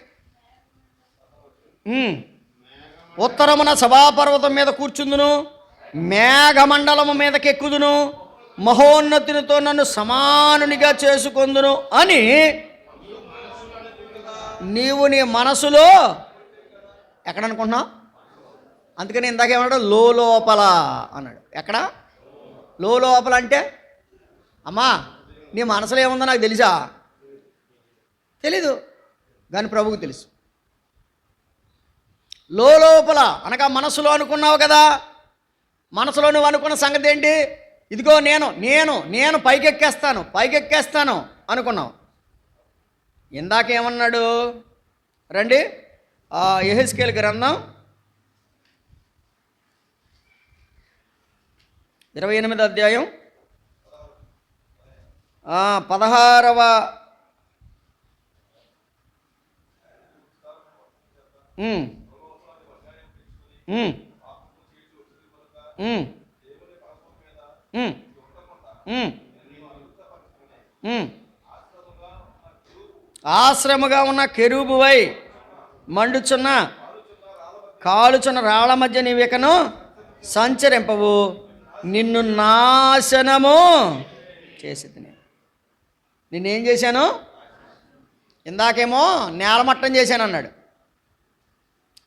S1: ఉత్తరమున సభాపర్వతం మీద కూర్చుందును, మేఘమండలము మీదకి ఎక్కుదును, మహోన్నతునితో నన్ను సమానునిగా చేసుకొందును అని నీవు నీ మనసులో ఎక్కడ అనుకుంటున్నావు? అందుకని ఇందాకేమన్నాడు? లోపల అన్నాడు. ఎక్కడ లోపల అంటే, అమ్మా నీ మనసులో ఏముందో నాకు తెలుసా? తెలీదు, కానీ ప్రభువుకు తెలుసు. లోపల అనగా మనసులో అనుకున్నావు కదా. మనసులో నువ్వు అనుకున్న సంగతి ఏంటి? ఇదిగో నేను పైకెక్కేస్తాను అనుకున్నావు. ఇందాకేమన్నాడు? రండి, యెహెజ్కేలు గ్రంథం 28వ అధ్యాయం 16వ ఆశ్రముగా ఉన్న కెరూబువై మండుచున్న కాలుచున్న రాళ్ల మధ్య నీవికను సంచరింపవు, నిన్ను నాశనము చేసేది. నిన్నేం చేశాను? ఇందాకేమో నేలమట్టం చేశాను అన్నాడు,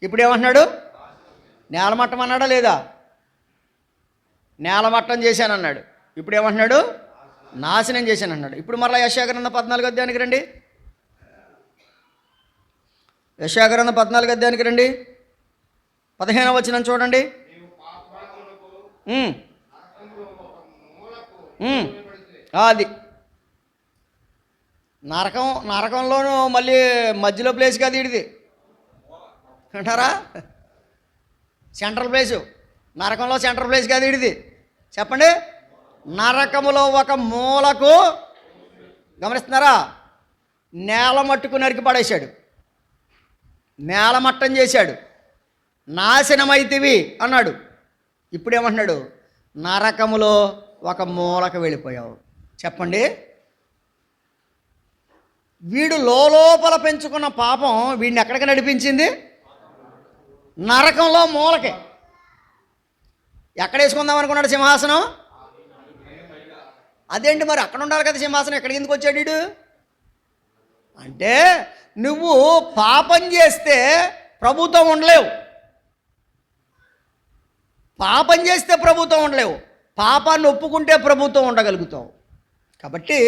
S1: ఇప్పుడు ఏమంటున్నాడు? నేలమట్టం అన్నాడా లేదా? నేలమట్టం చేశాను అన్నాడు. ఇప్పుడు ఏమంటున్నాడు? నాశనం చేశాను అన్నాడు. ఇప్పుడు మరలా యెషయా గ్రంథం 14వ అధ్యాయానికి రండి. యెషయా గ్రంథం 14వ అధ్యాయానికి రండి, 15వ వచనం చూడండి. అది నరకంలోనూ మళ్ళీ మధ్యలో ప్లేస్ కాదు ఇది అంటారా? సెంట్రల్ ప్లేసు, నరకంలో సెంట్రల్ ప్లేస్ కాదు ఇది. చెప్పండి, నరకములో ఒక మూలకు, గమనిస్తున్నారా? నేల మట్టుకు నరికి పడేశాడు, నేలమట్టం చేశాడు, నాశనమైతివి అన్నాడు. ఇప్పుడేమంటున్నాడు? నరకములో ఒక మూలకు వెళ్ళిపోయావు. చెప్పండి, వీడు లోపల పెంచుకున్న పాపం వీడిని ఎక్కడికి నడిపించింది? నరకంలో మూలకే. ఎక్కడ వేసుకుందాం అనుకున్నాడు సింహాసనం? అదేంటి మరి, అక్కడ ఉండాలి కదా సింహాసనం, ఎక్కడికి ఎందుకు వచ్చాడు వీడు? అంటే నువ్వు పాపం చేస్తే ప్రభుత్వం ఉండలేవు, పాపం చేస్తే ప్రభుత్వం ఉండలేవు, పాపాన్ని ఒప్పుకుంటే ప్రభుత్వం ఉండగలుగుతావు. కాబట్టి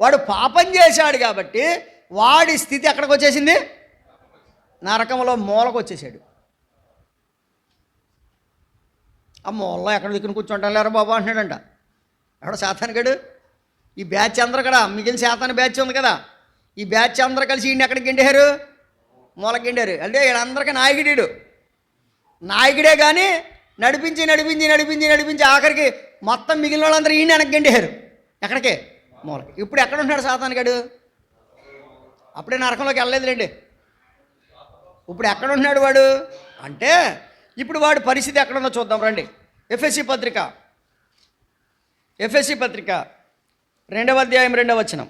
S1: వాడు పాపం చేశాడు కాబట్టి వాడి స్థితి ఎక్కడికి వచ్చేసింది? నరకంలో మూలకు వచ్చేసాడు. ఆ మూలలో ఎక్కడ దిక్కుని కూర్చుంటాను లేరా బాబా అంటున్నాడంట. ఎవడ సాతానుగాడు? ఈ బ్యాచ్ అందరూ కదా, మిగిలిన శాతాన్ని బ్యాచ్ ఉంది కదా, ఈ బ్యాచ్ అందరూ కలిసి ఈయన ఎక్కడికి గిండారు? మూలకి గిండారు. అంటే ఈయనందరికీ నాయకుడు, నాయకుడే కానీ నడిపించి ఆఖరికి మొత్తం మిగిలిన వాళ్ళందరూ ఈయన వెనక్కి గిండారు. ఎక్కడికి? మూలకి. ఇప్పుడు ఎక్కడ ఉంటున్నాడు సాతానుగాడు? అప్పుడే నరకంలోకి వెళ్ళలేదులేండి. ఇప్పుడు ఎక్కడ ఉంటున్నాడు వాడు అంటే, ఇప్పుడు వాడి పరిస్థితి ఎక్కడుందో చూద్దాం రండి. ఎఫెసీ పత్రిక 2వ అధ్యాయం 2వ వచనం.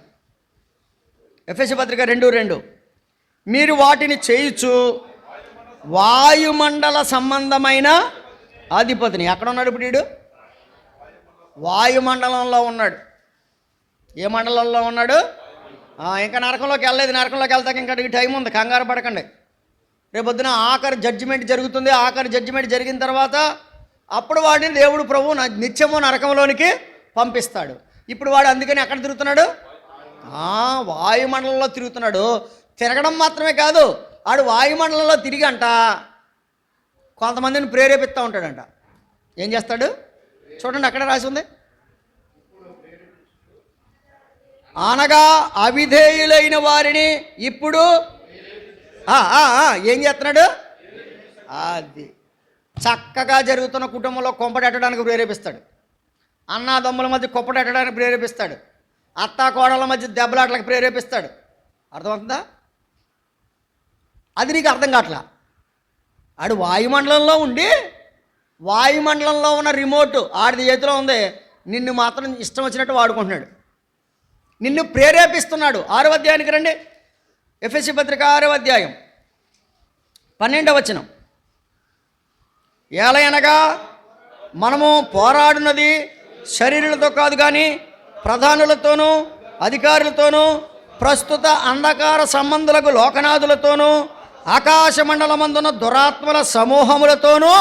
S1: ఎఫెసీ పత్రిక 2:2. మీరు వాటిని చేయుచు వాయుమండల సంబంధమైన అధిపతిని. ఎక్కడ ఉన్నాడు ఇప్పుడు వీడు? వాయుమండలంలో ఉన్నాడు. ఏ మండలంలో ఉన్నాడు? ఇంకా నరకంలోకి వెళ్ళలేదు. నరకంలోకి వెళ్తాక ఇంకా టైం ఉంది, కంగారు పడకండి. రేపొద్దున ఆఖరి జడ్జిమెంట్ జరుగుతుంది. ఆఖరి జడ్జిమెంట్ జరిగిన తర్వాత అప్పుడు వాడిని దేవుడు ప్రభువు నిత్యము నరకంలోనికి పంపిస్తాడు. ఇప్పుడు వాడు అందుకని ఎక్కడ తిరుగుతున్నాడు? వాయుమండలంలో తిరుగుతున్నాడు. తిరగడం మాత్రమే కాదు, వాడు వాయుమండలంలో తిరిగంట కొంతమందిని ప్రేరేపిస్తూ ఉంటాడంట. ఏం చేస్తాడు చూడండి, అక్కడ రాసి ఉంది. అనగా అవిధేయులైన వారిని ఇప్పుడు ఏం చేస్తున్నాడు? అది చక్కగా జరుగుతున్న కుటుంబంలో కొంపడెట్టడానికి ప్రేరేపిస్తాడు. అన్నాదమ్ముల మధ్య కొప్పడెట్టడానికి ప్రేరేపిస్తాడు. అత్తా కోడళ్ళ మధ్య దెబ్బలాట్లకు ప్రేరేపిస్తాడు. అర్థమవుతుందా? అది నీకు అర్థం కావట్లా. ఆడు వాయుమండలంలో ఉండి, వాయుమండలంలో ఉన్న రిమోట్ ఆడిది చేతిలో ఉంది, నిన్ను మాత్రం ఇష్టం వచ్చినట్టు వాడుకుంటున్నాడు. నిన్ను ప్రేరేపిస్తున్నాడు. 6వ అధ్యాయానికి రండి. ఎఫెసీ పత్రిక 6వ అధ్యాయం 12వ వచనం. ఏలయనగా మనము పోరాడున్నది శరీరులతో కాదు కానీ ప్రధానులతోనూ అధికారులతోనూ ప్రస్తుత అంధకార సంబంధులకు లోకనాథులతోనూ ఆకాశమండలమందున్న దురాత్మల సమూహములతోనూ.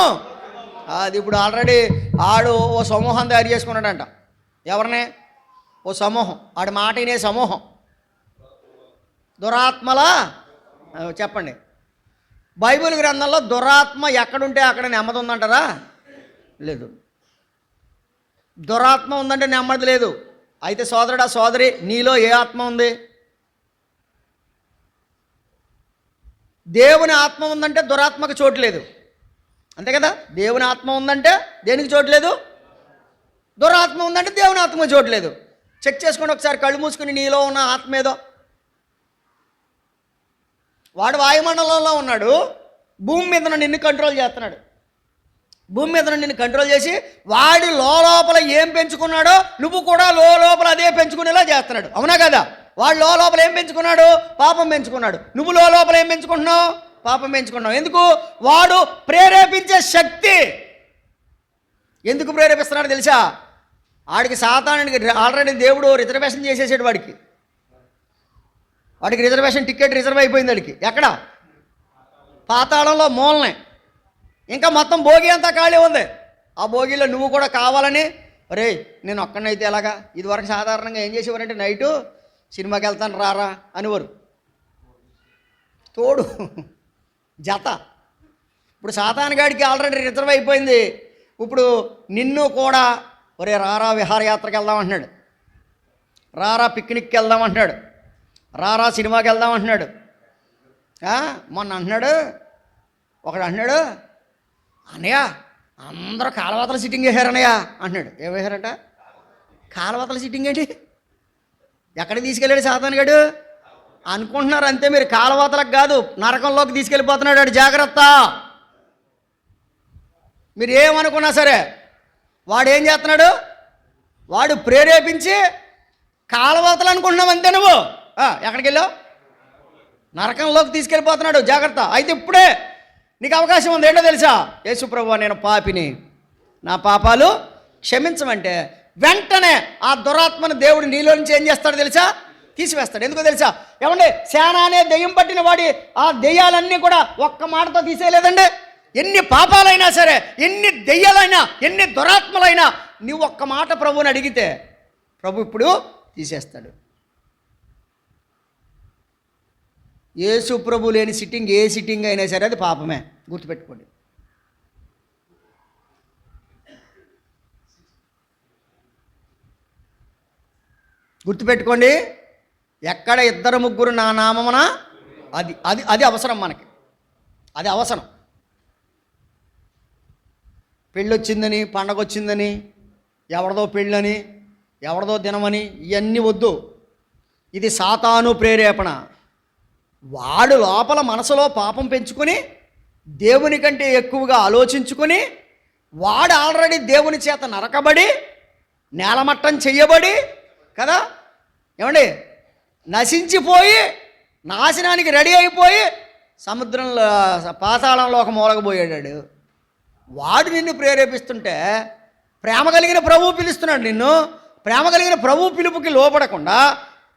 S1: అది ఇప్పుడు ఆల్రెడీ ఆడు ఓ సమూహం తయారు చేసుకున్నాడంట. ఎవరినే? ఓ సమూహం. ఆడి మాట వినే సమూహం. దురాత్మల చెప్పండి. బైబిల్ గ్రంథంలో దురాత్మ ఎక్కడుంటే అక్కడ నెమ్మది ఉందంటారా? లేదు. దురాత్మ ఉందంటే నెమ్మది లేదు. అయితే సోదరుడా సోదరి, నీలో ఏ ఆత్మ ఉంది? దేవుని ఆత్మ ఉందంటే దురాత్మకు చోటు లేదు, అంతే కదా? దేవుని ఆత్మ ఉందంటే దేనికి చోటు లేదు? దురాత్మ ఉందంటే దేవుని ఆత్మకు చోటు లేదు. చెక్ చేసుకోండి ఒకసారి, కళ్ళు మూసుకుని నీలో ఉన్న ఆత్మ ఏదో. వాడు వాయుమండలంలో ఉన్నాడు, భూమి మీద నిన్ను కంట్రోల్ చేస్తున్నాడు. భూమి మీద నిన్ను కంట్రోల్ చేసి వాడి లోపల ఏం పెంచుకున్నాడో నువ్వు కూడా లోపల అదే పెంచుకునేలా చేస్తున్నాడు. అవునా కదా? వాడు లోపల ఏం పెంచుకున్నాడు? పాపం పెంచుకున్నాడు. నువ్వు లోపల ఏం పెంచుకుంటున్నావు? పాపం పెంచుకున్నావు. ఎందుకు? వాడు ప్రేరేపించే శక్తి. ఎందుకు ప్రేరేపిస్తున్నాడు తెలుసా? వాడికి సాతానుడికి ఆల్రెడీ దేవుడు రిజర్వేషన్ చేసేసాడు. వాడికి రిజర్వేషన్ టికెట్ రిజర్వ్ అయిపోయింది. వాడికి ఎక్కడ? పాతాళంలో మూలనే. ఇంకా మొత్తం భోగి అంతా ఖాళీ ఉంది. ఆ భోగిలో నువ్వు కూడా కావాలని, అరే నేను ఒక్కడనైతే ఎలాగా? ఇదివరకు సాధారణంగా ఏం చేసేవారంటే నైటు సినిమాకి వెళ్తాను రారా అనేవారు, తోడు జత. ఇప్పుడు సాతానుగాడికి ఆల్రెడీ రిజర్వ్ అయిపోయింది. ఇప్పుడు నిన్ను కూడా ఒరే రారా విహారయాత్రకు వెళ్దాం అంటున్నాడు, రారా పిక్నిక్కి వెళ్దాం అంటున్నాడు, రారా సినిమాకి వెళ్దాం అంటున్నాడు. మొన్న అంటున్నాడు ఒకడు, అంటున్నాడు అన్నయ్య అందరూ కాలవాతల సిట్టింగ్ వేసారన్నయ్య అంటున్నాడు. ఏం వేశారట? కాలవాతల సిట్టింగ్ ఏంటి? ఎక్కడికి తీసుకెళ్ళాడు సాతానుగాడు? అనుకుంటున్నారు అంతే మీరు. కాలవాతలకు కాదు, నరకంలోకి తీసుకెళ్ళిపోతున్నాడు వాడు. జాగ్రత్త. మీరు ఏమనుకున్నా సరే వాడు ఏం చేస్తున్నాడు? వాడు ప్రేరేపించి కాలవాతలు అనుకుంటున్నావు అంతే. నువ్వు ఎక్కడికి వెళ్ళావు? నరకంలోకి తీసుకెళ్ళిపోతున్నాడు. జాగ్రత్త. అయితే ఇప్పుడే నీకు అవకాశం ఉంది. ఏంటో తెలుసా? యేసు ప్రభువా నేను పాపిని, నా పాపాలు క్షమించమంటే వెంటనే ఆ దురాత్మను దేవుడు నీలో నుంచి ఏం చేస్తాడో తెలుసా? తీసివేస్తాడు. ఎందుకో తెలుసా? ఏమండి, సేన అనే దెయ్యం పట్టిన వాడి ఆ దెయ్యాలన్నీ కూడా ఒక్క మాటతో తీసేయలేదండి. ఎన్ని పాపాలైనా సరే, ఎన్ని దెయ్యాలైనా, ఎన్ని దురాత్మలైనా నువ్వు ఒక్క మాట ప్రభువుని అడిగితే ప్రభు ఇప్పుడు తీసేస్తాడు. యేసు ప్రభు లేని సిట్టింగ్ ఏ సిట్టింగ్ అయినా సరే అది పాపమే. గుర్తుపెట్టుకోండి. గుర్తుపెట్టుకోండి. ఎక్కడ ఇద్దరు ముగ్గురు నా నామమున, అది అది అది అవసరం మనకి. అది అవసరం. పెళ్ళొచ్చిందని, పండగ వచ్చిందని, ఎవరిదో పెళ్ళని, ఎవరిదో దినమని ఇవన్నీ వద్దు. ఇది సాతాను ప్రేరేపణ. వాడు లోపల మనసులో పాపం పెంచుకొని దేవుని కంటే ఎక్కువగా ఆలోచించుకొని వాడు ఆల్రెడీ దేవుని చేత నరకబడి నేలమట్టం చెయ్యబడి కదా, ఏమండి, నశించిపోయి నాశనానికి రెడీ అయిపోయి సముద్రంలో పాతాళంలో ఒక మూలకపోయాడు. వాడు నిన్ను ప్రేరేపిస్తుంటే ప్రేమ కలిగిన ప్రభువు పిలుస్తున్నాడు నిన్ను. ప్రేమ కలిగిన ప్రభువు పిలుపుకి లోపడకుండా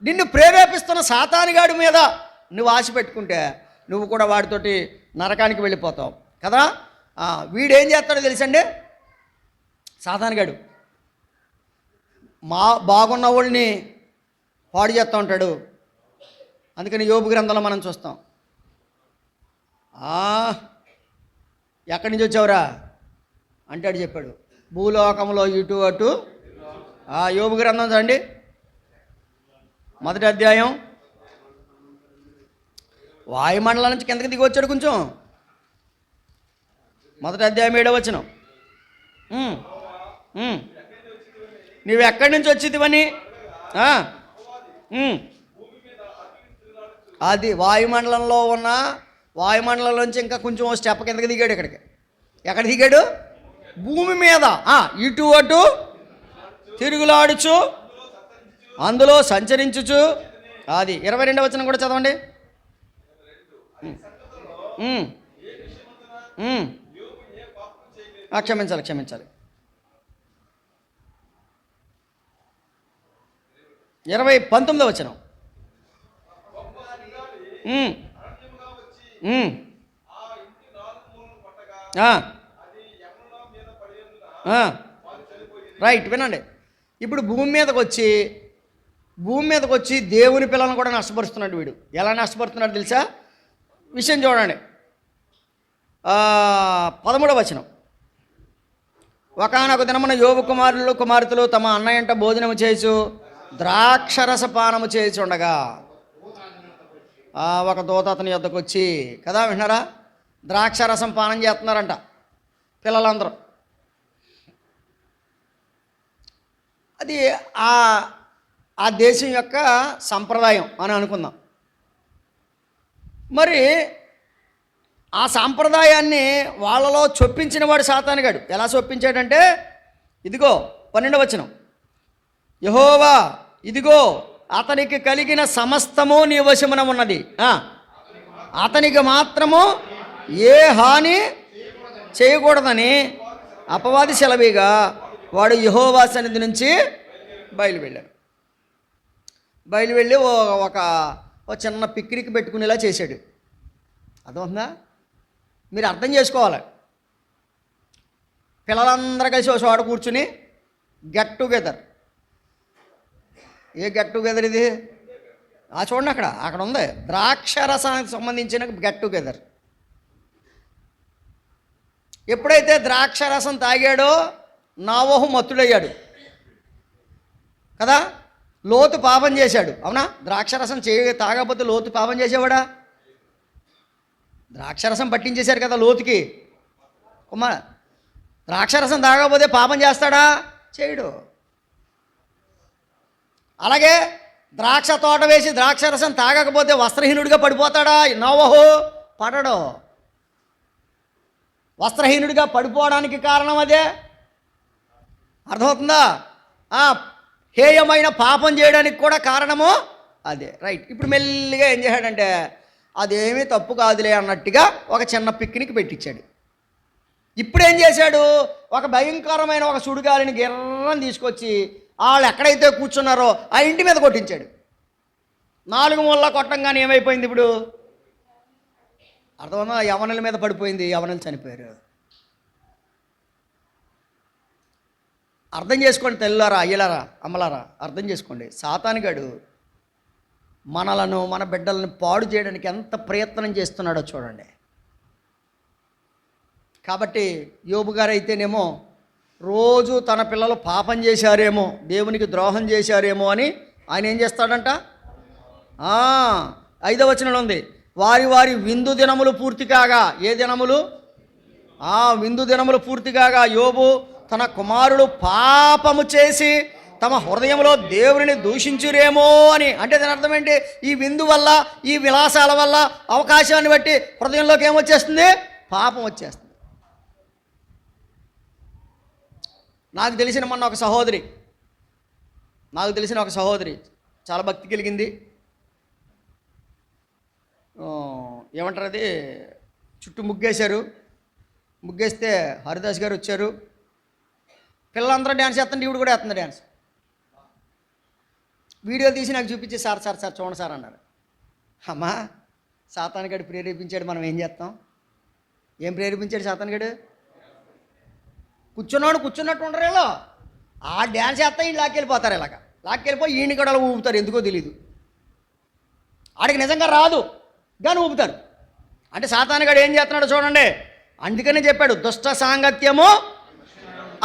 S1: నిన్ను ప్రేరేపిస్తున్న సాతానుగాడి మీద నువ్వు ఆశ పెట్టుకుంటే నువ్వు కూడా వాడితోటి నరకానికి వెళ్ళిపోతావు కదా. వీడేం చేస్తాడో తెలుసండి? సాతానుగాడు బాగున్న వాళ్ళని పాడు చేస్తూ ఉంటాడు. అందుకని యోబు గ్రంథంలో మనం చూస్తాం, ఎక్కడి నుంచి వచ్చావురా అంటాడు, చెప్పాడు భూలోకంలో ఇటు అటు. యోబు గ్రంథం చూడండి, 1వ అధ్యాయం. వాయుమండలం నుంచి కిందకి దిగి వచ్చాడు కొంచెం. 1వ అధ్యాయం 7వ వచనం. నువ్వు ఎక్కడి నుంచి వచ్చిదివని. అది వాయుమండలంలో ఉన్న, వాయుమండలంలోంచి ఇంకా కొంచెం స్టెప్ కిందకి దిగాడు. ఇక్కడికి ఎక్కడ దిగాడు? భూమి మీద ఇటు అటు తిరుగులాడుచు అందులో సంచరించుచు. అది 22వ వచనం కూడా చదవండి. క్షమించాలి 19వ వచనం. రైట్, వినండి. ఇప్పుడు భూమి మీదకి వచ్చి దేవుని పిల్లలను కూడా నష్టపరుస్తున్నాడు వీడు. ఎలా నష్టపరుస్తున్నాడు తెలుసా? విషయం చూడండి. 13వ వచనం. ఒకానొక దినమున యోబు కుమార్తెలు తమ అన్నయ్యంట భోజనము చేసు ద్రాక్షరస పానము చేయుచుండగా ఒక దూత అతని యొద్దకు వచ్చి, కదా వింటున్నారా, ద్రాక్షరసం పానం చేస్తున్నారంట పిల్లలందరూ. అది ఆ దేశం యొక్క సంప్రదాయం అని అనుకుందాం. మరి ఆ సాంప్రదాయాన్ని వాళ్ళలో చొప్పించిన వాడు సాతానుగాడు. ఎలా చొప్పించాడంటే, ఇదిగో 12వ వచనం, యెహోవా ఇదిగో అతనికి కలిగిన సమస్తము నీ వశమున ఉన్నది, అతనికి మాత్రము ఏ హాని చేయకూడదని అపవాది సెలవిగా వాడు యెహోవా సన్నిధి నుంచి బయలువెళ్ళి ఒక చిన్న పిక్నిక్ పెట్టుకునేలా చేశాడు. అర్థమవుతుందా? మీరు అర్థం చేసుకోవాలి. పిల్లలందరూ కలిసి ఒక చోట కూర్చుని గెట్ టుగెదర్. ఏ గెట్ టుగెదర్ ఇది? చూడండి, అక్కడ ఉంది, ద్రాక్షరసానికి సంబంధించిన గెట్ టుగెదర్. ఎప్పుడైతే ద్రాక్షరసం తాగాడో నోవహు మత్తుడయ్యాడు కదా. లోతు పాపం చేశాడు, అవునా? ద్రాక్షరసం తాగకపోతే లోతు పాపం చేసేవాడా? ద్రాక్షరసం పట్టించేశారు కదా లోతుకి. ద్రాక్షరసం తాగకపోతే పాపం చేస్తాడా? చేయడు. అలాగే ద్రాక్ష తోట వేసి ద్రాక్షరసం తాగకపోతే వస్త్రహీనుడిగా పడిపోతాడా నోవహు? పడడు. వస్త్రహీనుడిగా పడిపోవడానికి కారణం అదే. అర్థమవుతుందా? హేయమైన పాపం చేయడానికి కూడా కారణము అదే. రైట్. ఇప్పుడు మెల్లిగా ఏం చేశాడంటే, అదేమీ తప్పు కాదులే అన్నట్టుగా ఒక చిన్న పిక్నిక్ పెట్టించాడు. ఇప్పుడు ఏం చేశాడు? ఒక భయంకరమైన ఒక సుడిగాలిని గిర్రని తీసుకొచ్చి వాళ్ళు ఎక్కడైతే కూర్చున్నారో ఆ ఇంటి మీద కొట్టించాడు. 4 మూలలా కొట్టంగానే ఏమైపోయింది ఇప్పుడు? అర్థమన్నా? యవనుల మీద పడిపోయింది, యవనులు చనిపోయారు. అర్థం చేసుకోండి తెల్లారా, అయ్యలారా, అమ్మలారా, అర్థం చేసుకోండి. సాతానుగాడు మనలను, మన బిడ్డలను పాడు చేయడానికి ఎంత ప్రయత్నం చేస్తున్నాడో చూడండి. కాబట్టి యోబు గారు అయితేనేమో రోజు తన పిల్లలు పాపం చేశారేమో, దేవునికి ద్రోహం చేశారేమో అని ఆయన ఏం చేస్తాడంట? 5వ వచనంలో ఉంది, వారి వారి విందు దినములు పూర్తి కాగా. ఏ దినములు? విందు దినములు పూర్తి కాగా యోబు తన కుమారుడు పాపము చేసి తమ హృదయంలో దేవుని దూషించురేమో అని. అంటే దాని అర్థం ఏంటి? ఈ విందు వల్ల, ఈ విలాసాల వల్ల, అవకాశాన్ని బట్టి హృదయంలోకి ఏమొచ్చేస్తుంది? పాపం వచ్చేస్తుంది. నాకు తెలిసిన ఒక సహోదరి చాలా భక్తి కలిగింది. ఏమంటారు అది, చుట్టూ ముగ్గేశారు. ముగ్గేస్తే హరిదాస్ గారు వచ్చారు. పిల్లలందరూ డ్యాన్స్ చేస్తుంటే ఈవిడ కూడా వేస్తుంది డ్యాన్స్. వీడియో తీసి నాకు చూపించి, సార్ చూడండి సార్ అన్నారు. అమ్మా, సాతానుగాడు ప్రేరేపించాడు, మనం ఏం చేస్తాం? ఏం ప్రేరేపించాడు సాతానుగాడు? కూర్చున్నట్టు ఉండరేలో ఆ డ్యాన్స్ చేస్తా ఈయన లాక్కెళ్ళిపోతారు, ఇలాగ లాక్కెళ్ళిపోయి ఈయన కూడా ఊపుతారు, ఎందుకో తెలీదు. ఆడికి నిజంగా రాదు కానీ ఊపుతారు. అంటే సాతానుగాడు ఏం చేస్తున్నాడో చూడండి. అందుకనే చెప్పాడు, దుష్ట సాంగత్యము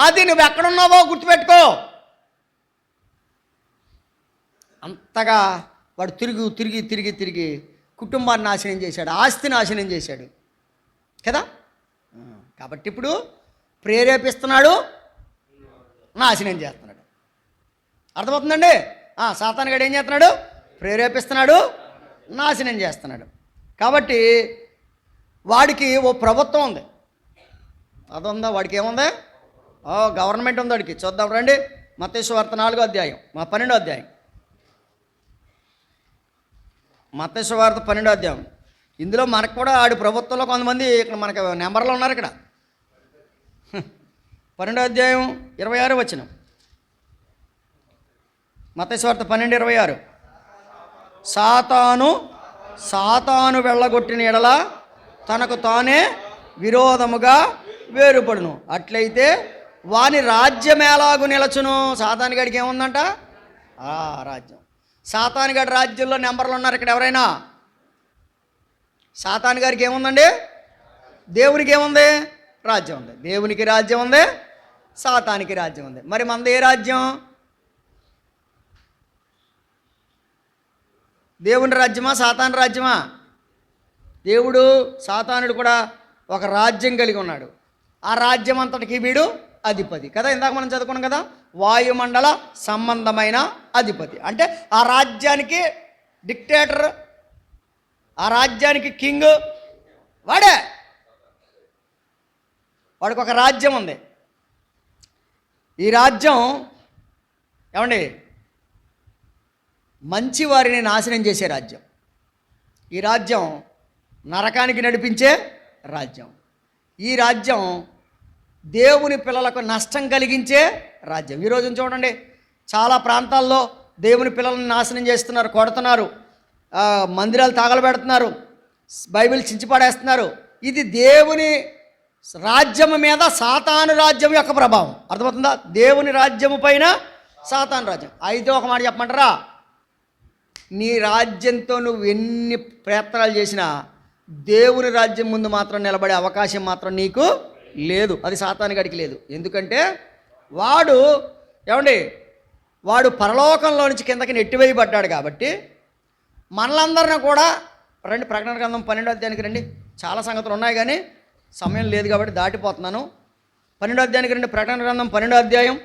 S1: అది. నువ్వు ఎక్కడున్నావో గుర్తుపెట్టుకో. అంతగా వాడు తిరిగి తిరిగి తిరిగి తిరిగి కుటుంబాన్ని నాశనం చేశాడు, ఆస్తి నాశనం చేశాడు కదా. కాబట్టి ఇప్పుడు ప్రేరేపిస్తున్నాడు, నాశనం చేస్తున్నాడు. అర్థమవుతుందండి? సాతానుగాడు ఏం చేస్తున్నాడు? ప్రేరేపిస్తున్నాడు, నాశనం చేస్తున్నాడు. కాబట్టి వాడికి ఓ ప్రభుత్వం ఉంది. అదుందా? వాడికి ఏముంది? గవర్నమెంట్ ఉంది వాడికి. చూద్దాం రండి. మత్తయి సువార్త 4వ అధ్యాయం, 12వ అధ్యాయం. మత్తయి సువార్త 12వ అధ్యాయం. ఇందులో మనకు కూడా ఆడి ప్రభుత్వంలో కొంతమంది ఇక్కడ మనకు నెంబర్లో ఉన్నారు. ఇక్కడ 12వ అధ్యాయం 26వ వచనం. మత్తయి సువార్త 12:26. సాతాను వెళ్ళగొట్టిన ఎడల తనకు తానే విరోధముగా వేరుపడును, అట్లయితే వాని రాజ్యం ఎలాగు నిలచును. సాతానుగాడికి ఏముందంట? రాజ్యం. సాతానుగాడి రాజ్యంలో నెంబర్లు ఉన్నారు ఇక్కడ ఎవరైనా? సాతానుగారికి ఏముందండి? దేవునికి ఏముంది? రాజ్యం ఉంది. దేవునికి రాజ్యం ఉంది, సాతానికి రాజ్యం ఉంది. మరి మనది ఏ రాజ్యం? దేవుని రాజ్యమా, సాతాను రాజ్యమా? దేవుడు సాతానుడు కూడా ఒక రాజ్యం కలిగి ఉన్నాడు. ఆ రాజ్యం అంతటికి వీడు అధిపతి కదా. ఇందాక మనం చదువుకున్నాం కదా, వాయుమండల సంబంధమైన అధిపతి. అంటే ఆ రాజ్యానికి డిక్టేటర్, ఆ రాజ్యానికి కింగ్ వాడే. వాడికి ఒక రాజ్యం ఉంది. ఈ రాజ్యం ఏమండి? మంచి వారిని నాశనం చేసే రాజ్యం. ఈ రాజ్యం నరకానికి నడిపించే రాజ్యం. ఈ రాజ్యం దేవుని పిల్లలకు నష్టం కలిగించే రాజ్యం. ఈరోజు చూడండి, చాలా ప్రాంతాల్లో దేవుని పిల్లలను నాశనం చేస్తున్నారు, కొడుతున్నారు, మందిరాలు తగలబెడుతున్నారు, బైబిల్ చించిపడేస్తున్నారు. ఇది దేవుని రాజ్యం మీద సాతాను రాజ్యం యొక్క ప్రభావం. అర్థమవుతుందా? దేవుని రాజ్యము పైన సాతాను రాజ్యం. అయితే ఒక మాట చెప్పమంటారా? నీ రాజ్యంతో నువ్వు ఎన్ని ప్రయత్నాలు చేసినా దేవుని రాజ్యం ముందు మాత్రం నిలబడే అవకాశం మాత్రం నీకు లేదు. అది సాతానుగాడికి లేదు. ఎందుకంటే వాడు పరలోకంలో నుంచి కిందకి నెట్టివేయబడ్డాడు. కాబట్టి మనలందరినీ కూడా రండి, ప్రకటన గ్రంథం 12వ అధ్యాయానికి రండి. చాలా సంగతులు ఉన్నాయి కానీ సమయం లేదు కాబట్టి దాటిపోతున్నాను. 12వ అధ్యాయానికి రండి. ప్రకటన గ్రంథం 12వ అధ్యాయం.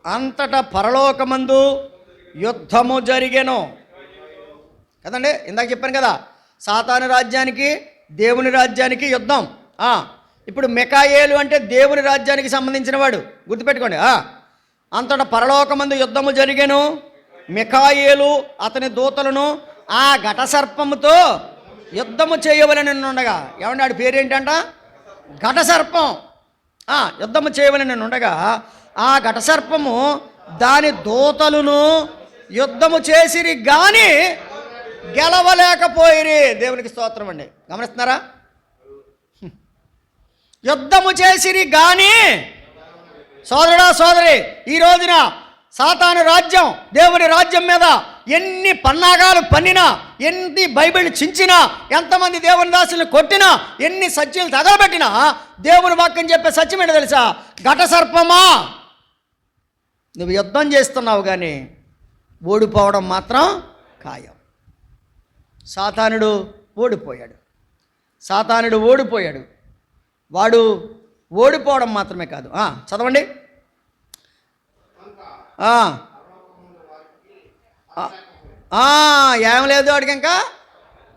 S1: అంతటా పరలోకమందు యుద్ధము జరిగెను కదండి. ఇందాక చెప్పాను కదా, సాతాను రాజ్యానికి దేవుని రాజ్యానికి యుద్ధం. ఇప్పుడు మిఖాయేలు అంటే దేవుని రాజ్యానికి సంబంధించిన వాడు, గుర్తుపెట్టుకోండి. అంతటా పరలోకమందు యుద్ధము జరిగెను, మిఖాయేలు అతని దూతలను ఆ ఘటసర్పముతో యుద్ధము చేయవలని ఉండగా. ఏమంటే ఆడి పేరేంటంట? ఘటసర్పం. యుద్ధము చేయవలని ఉండగా ఆ ఘటసర్పము దాని దూతలను యుద్ధము చేసిరి కానీ గెలవలేకపోయిరి. దేవునికి స్తోత్రం అండి. గమనిస్తున్నారా? యుద్ధము చేసిరి కానీ, సోదరుడా సోదరి, ఈ రోజున సాతాను రాజ్యం దేవుని రాజ్యం మీద ఎన్ని పన్నాగాలు పన్నినా, ఎన్ని బైబిల్ చించినా, ఎంతమంది దేవుని దాసులను కొట్టినా, ఎన్ని సత్యాలు తగలబెట్టినా, దేవుని వాక్యం చెప్పే సత్యం ఏంటో తెలుసా? ఘటసర్పమా, నువ్వు యుద్ధం చేస్తున్నావు కానీ ఓడిపోవడం మాత్రం ఖాయం. సాతానుడు ఓడిపోయాడు. వాడు ఓడిపోవడం మాత్రమే కాదు. చదవండి. ఏం లేదు వాడికి, ఇంకా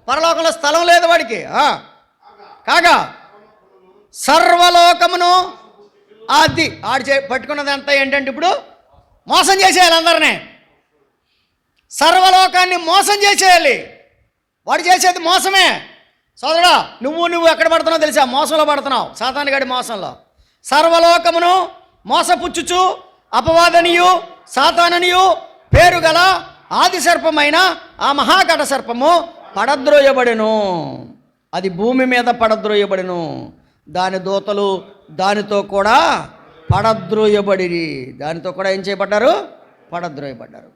S1: పరలోకంలో స్థలం లేదు వాడికి. కాగా సర్వలోకమును అది పట్టుకున్నది అంతా ఏంటంటే ఇప్పుడు మోసం చేసేయాలి అందరినీ. సర్వలోకాన్ని మోసం చేసేయాలి. వాడు చేసేది మోసమే. సోదరుడా, నువ్వు ఎక్కడ పడుతున్నావు తెలుసా? మోసంలో పడుతున్నావు, సాతానుగాడి మోసంలో. సర్వలోకమును మోసపుచ్చుచు అపవాదనియు సాతాననియు పేరు గల ఆది సర్పమైన ఆ మహాఘట సర్పము పడద్రోయబడెను. అది భూమి మీద పడద్రోయబడిను, దాని దూతలు దానితో కూడా పడద్రోయబడిరి. దానితో కూడా ఏం చేయబడ్డారు? పడద్రోయబడ్డారు.